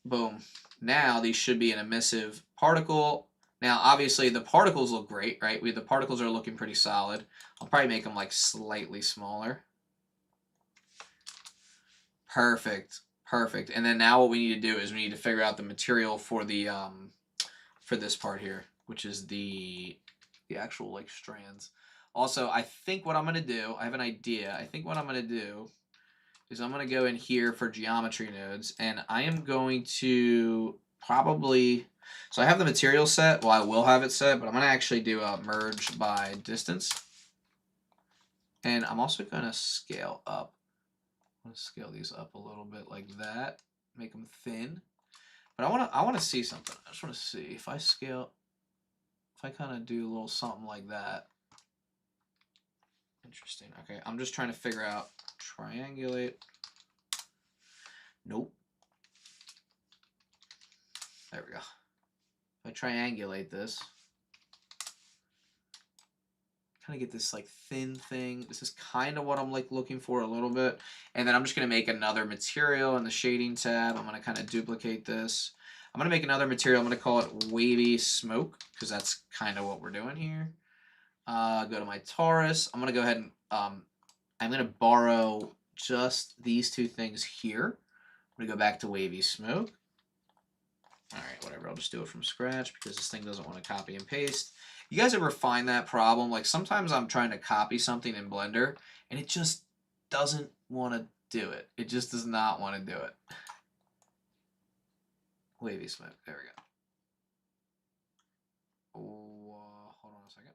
Boom. Now these should be an emissive particle. Now, obviously, the particles look great, right? The particles are looking pretty solid. I'll probably make them like slightly smaller. Perfect. Perfect. And then now what we need to do is we need to figure out the material for the for this part here, which is the actual like strands. Also, I think what I'm going to do, I have an idea. I think what I'm going to do is I'm going to go in here for geometry nodes, and I am going to probably, so I have the material set, well I will have it set, but I'm going to actually do a merge by distance. And I'm also going to scale up. I'm going to scale these up a little bit like that, make them thin. But I want to see something. I just want to see if I scale, if I kind of do a little something like that. Interesting. Okay, I'm just trying to figure out, triangulate. Nope. There we go. If I triangulate this, kind of get this like thin thing. This is kind of what I'm like looking for a little bit. And then I'm just going to make another material in the shading tab. I'm going to kind of duplicate this. I'm going to make another material. I'm going to call it wavy smoke, because that's kind of what we're doing here. Go to my torus. I'm going to go ahead and I'm going to borrow just these two things here. I'm going to go back to wavy smoke. All right, whatever. I'll just do it from scratch because this thing doesn't want to copy and paste. You guys ever find that problem? Like sometimes I'm trying to copy something in Blender and it just doesn't want to do it. It just does not want to do it. Wavy smoke. There we go. Oh, hold on a second.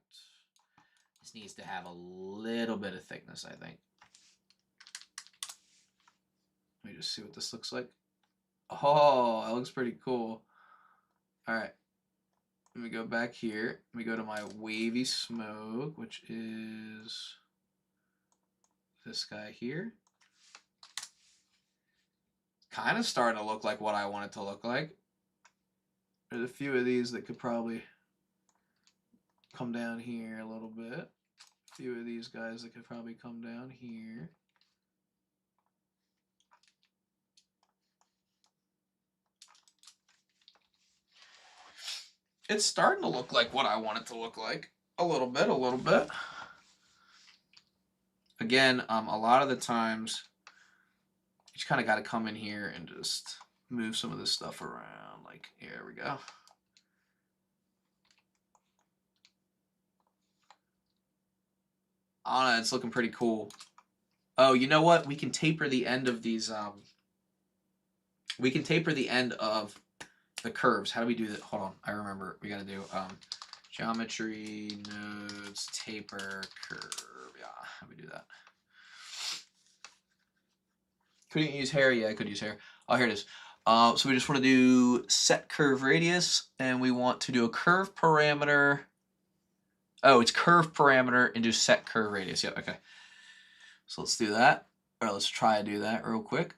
This needs to have a little bit of thickness, I think. Let me just see what this looks like. Oh, that looks pretty cool. All right. Let me go back here. Let me go to my wavy smoke, which is this guy here. Kind of starting to look like what I want it to look like. There's a few of these that could probably come down here a little bit. A few of these guys that could probably come down here. It's starting to look like what I want it to look like. A little bit, a little bit. Again, a lot of the times, you just kind of got to come in here and just move some of this stuff around. Like, here we go. I don't know, it's looking pretty cool. Oh, you know what? We can taper the end of these, we can taper the end of the curves. How do we do that? Hold on, I remember. We got to do geometry nodes taper curve. Yeah, how do we do that? Couldn't use hair? Yeah, I could use hair. Oh, here it is. So we just want to do set curve radius, and we want to do a curve parameter. Oh, it's curve parameter and do set curve radius. Yep, okay. So let's do that. Or let's try to do that real quick.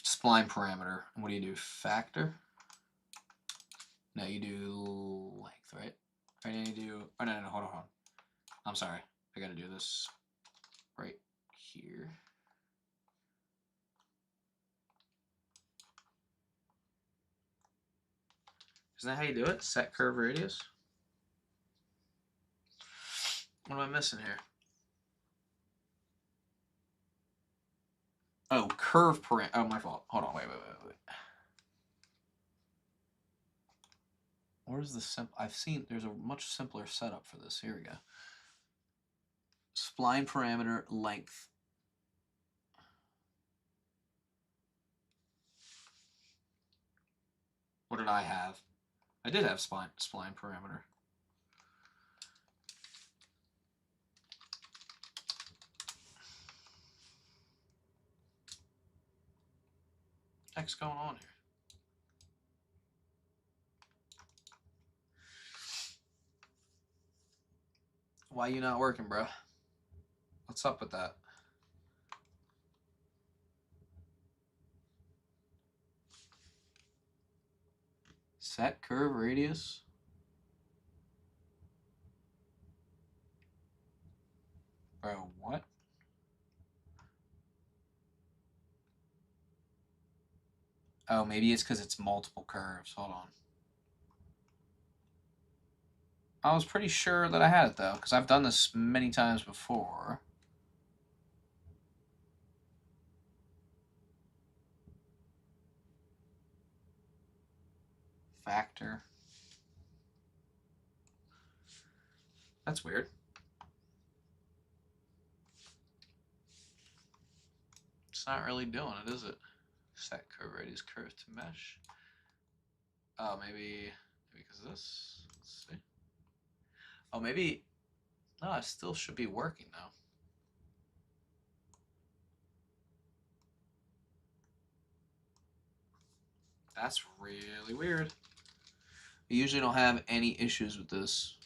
Spline parameter. What do you do? Factor? No, you do length, right? Right, and you do. Oh no, hold on. I'm sorry. I gotta do this right here. Isn't that how you do it? Set curve radius? What am I missing here? Oh, curve parameter. Oh, my fault. Hold on. Wait. Where's the simple? I've seen there's a much simpler setup for this. Here we go. Spline parameter length. What did I have? I did have spline parameter. What's going on here? Why you not working, bro? What's up with that? Set curve radius. Bro, what? Oh, maybe it's because it's multiple curves. Hold on. I was pretty sure that I had it, though, because I've done this many times before. Factor. That's weird. It's not really doing it, is it? Set curve radius curve to mesh. Oh, maybe because of this. Let's see. Oh, maybe. No, it still should be working though. That's really weird. We usually don't have any issues with this.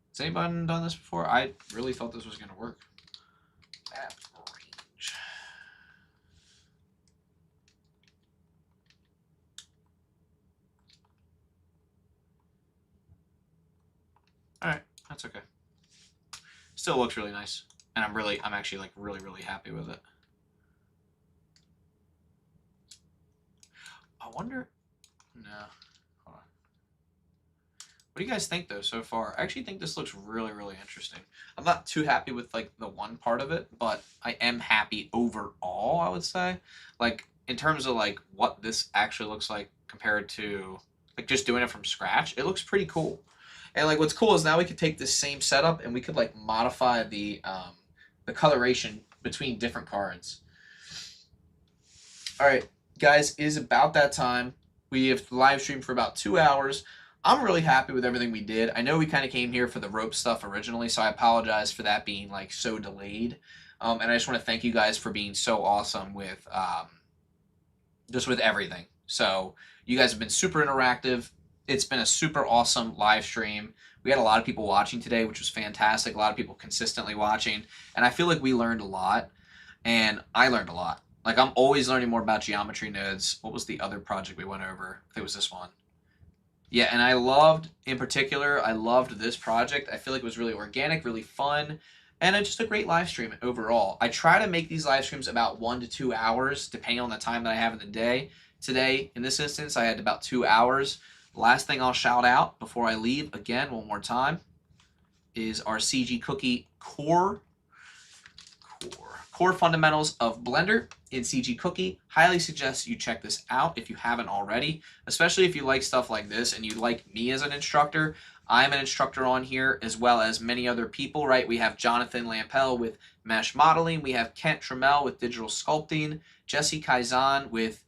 Has anybody done this before? I really thought this was going to work. Map range. Alright, that's okay. Still looks really nice. And I'm actually like really happy with it. I wonder. No. Hold on. What do you guys think though so far? I actually think this looks really interesting. I'm not too happy with like the one part of it, but I am happy overall, I would say. Like in terms of like what this actually looks like compared to like just doing it from scratch, it looks pretty cool. And like what's cool is now we could take this same setup and we could like modify the coloration between different cards. All right, guys, it is about that time. We have live streamed for about 2 hours. I'm really happy with everything we did. I know we kind of came here for the rope stuff originally, so I apologize for that being like so delayed. And I just want to thank you guys for being so awesome with just with everything. So you guys have been super interactive. It's been a super awesome live stream. We had a lot of people watching today, which was fantastic. A lot of people consistently watching, and I feel like we learned a lot, and I learned a lot. Like I'm always learning more about geometry nodes. What was the other project we went over? I think it was this one. Yeah, and I loved, in particular, I loved this project. I feel like it was really organic, really fun, and it's just a great live stream overall. I try to make these live streams about 1 to 2 hours, depending on the time that I have in the day. Today, in this instance, I had about 2 hours. Last thing I'll shout out before I leave, again, one more time, is our CG Cookie Core Fundamentals of Blender in CG Cookie. Highly suggest you check this out if you haven't already, especially if you like stuff like this and you like me as an instructor. I'm an instructor on here as well as many other people, right? We have Jonathan Lampel with Mesh Modeling. We have Kent Trammell with Digital Sculpting. Jesse Kaizan with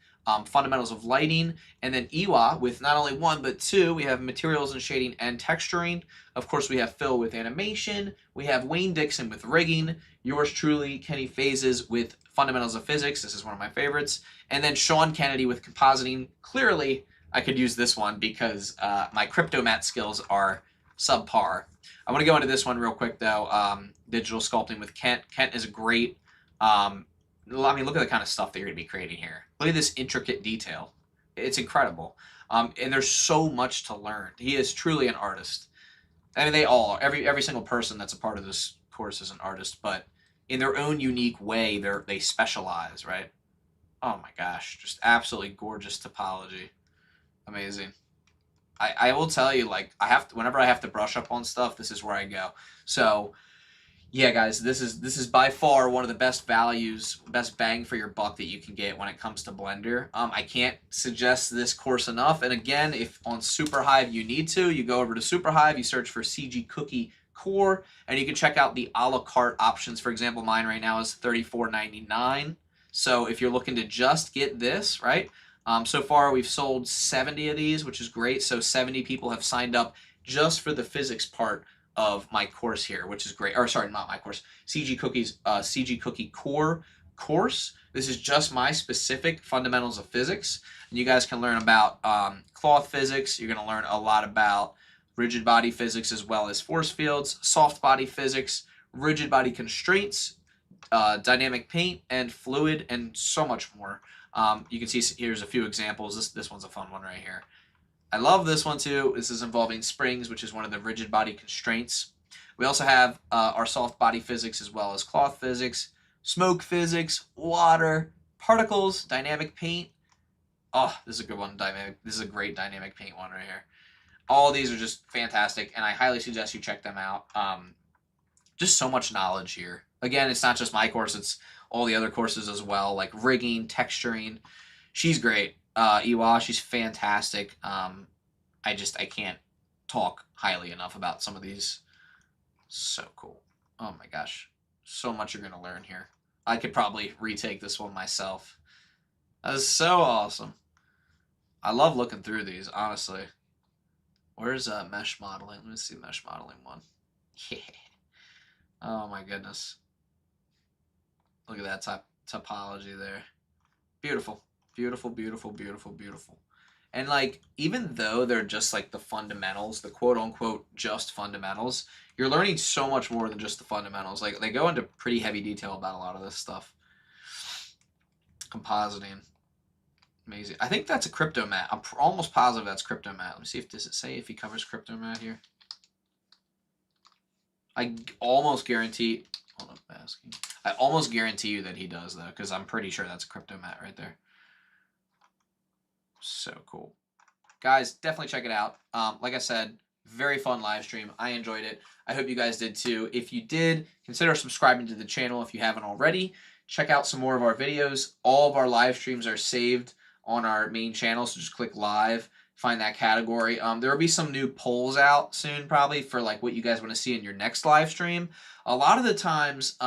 Fundamentals of Lighting. And then Iwa with not only one, but two. We have Materials and Shading and Texturing. Of course, we have Phil with Animation. We have Wayne Dixon with Rigging. Yours truly, Kenny Phases with Fundamentals of Physics. This is one of my favorites. And then Sean Kennedy with Compositing. Clearly, I could use this one because my Cryptomat skills are subpar. I want to go into this one real quick, though. Digital Sculpting with Kent. Kent is great. I mean, look at the kind of stuff that you're going to be creating here. Look at this intricate detail. It's incredible. And there's so much to learn. He is truly an artist. I mean, they all are. Every single person that's a part of this course is an artist, but in their own unique way, they specialize, right? Oh my gosh, just absolutely gorgeous topology. Amazing. I will tell you, like, whenever I have to brush up on stuff, this is where I go. So yeah, guys, this is by far one of the best values, best bang for your buck that you can get when it comes to Blender. I can't suggest this course enough. And again, if on SuperHive you need to, you go over to SuperHive, you search for CG Cookie Core, and you can check out the a la carte options. For example, mine right now is $34.99. So if you're looking to just get this, right? So far we've sold 70 of these, which is great. So 70 people have signed up just for the physics part of my course here, which is great. Or sorry, not my course, CG Cookie Core course. This is just my specific fundamentals of physics, and you guys can learn about cloth physics. You're going to learn a lot about rigid body physics as well as force fields, soft body physics, rigid body constraints, dynamic paint, and fluid, and so much more. You can see here's a few examples. This one's a fun one right here. I love this one too. This is involving springs, which is one of the rigid body constraints. We also have our soft body physics as well as cloth physics, smoke physics, water, particles, dynamic paint. Oh, this is a good one. This is a great dynamic paint one right here. All these are just fantastic, and I highly suggest you check them out. Just so much knowledge here. Again, it's not just my course, it's all the other courses as well, like rigging, texturing. She's great. Iwa, she's fantastic. I can't talk highly enough about some of these. So cool. Oh my gosh. So much you're going to learn here. I could probably retake this one myself. That is so awesome. I love looking through these, honestly. Where's mesh modeling? Let me see mesh modeling one. Yeah. Oh my goodness. Look at that topology there. Beautiful. Beautiful, beautiful, beautiful, beautiful. And like, even though they're just like the fundamentals, the quote unquote just fundamentals, you're learning so much more than just the fundamentals. Like, they go into pretty heavy detail about a lot of this stuff. Compositing. Amazing. I think that's a crypto mat. I'm almost positive that's crypto mat. Let me see does it say if he covers crypto mat here? I almost guarantee, hold up, asking. I almost guarantee you that he does though, because I'm pretty sure that's a crypto mat right there. So cool. Guys, definitely check it out. Like I said, very fun live stream. I enjoyed it. I hope you guys did too. If you did, consider subscribing to the channel if you haven't already. Check out some more of our videos. All of our live streams are saved on our main channel, so just click live, find that category. There will be some new polls out soon probably for like what you guys want to see in your next live stream. A lot of the times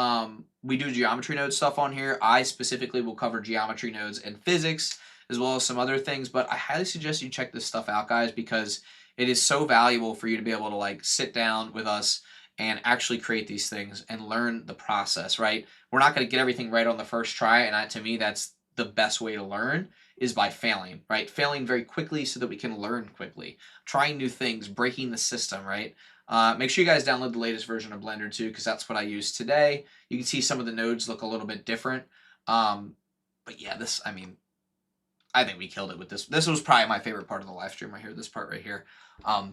we do geometry node stuff on here. I specifically will cover geometry nodes and physics, as well as some other things, but I highly suggest you check this stuff out, guys, because it is so valuable for you to be able to like sit down with us and actually create these things and learn the process, right? We're not going to get everything right on the first try, and to me, that's the best way to learn is by failing, right? Failing very quickly so that we can learn quickly. Trying new things, breaking the system, right? Make sure you guys download the latest version of Blender too, because that's what I use today. You can see some of the nodes look a little bit different. But yeah, I think we killed it with this. This was probably my favorite part of the live stream right here, this part right here. I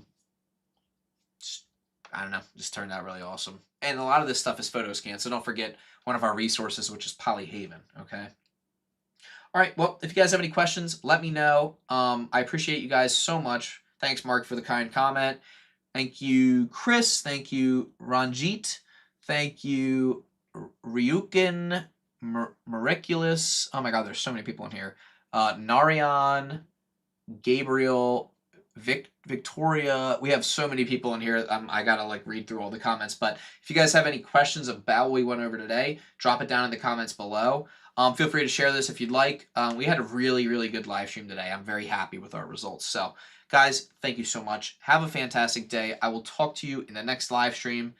don't know, just turned out really awesome. And a lot of this stuff is photo scan, so don't forget one of our resources, which is Polyhaven, okay? All right, well, if you guys have any questions, let me know. I appreciate you guys so much. Thanks, Mark, for the kind comment. Thank you, Chris. Thank you, Ranjit. Thank you, Ryukin, Miraculous. Oh my God, there's so many people in here. Narion, Gabriel, Victoria. We have so many people in here. I gotta like read through all the comments. But if you guys have any questions about what we went over today, drop it down in the comments below. Feel free to share this if you'd like. We had a really, really good live stream today. I'm very happy with our results. So, guys, thank you so much. Have a fantastic day. I will talk to you in the next live stream.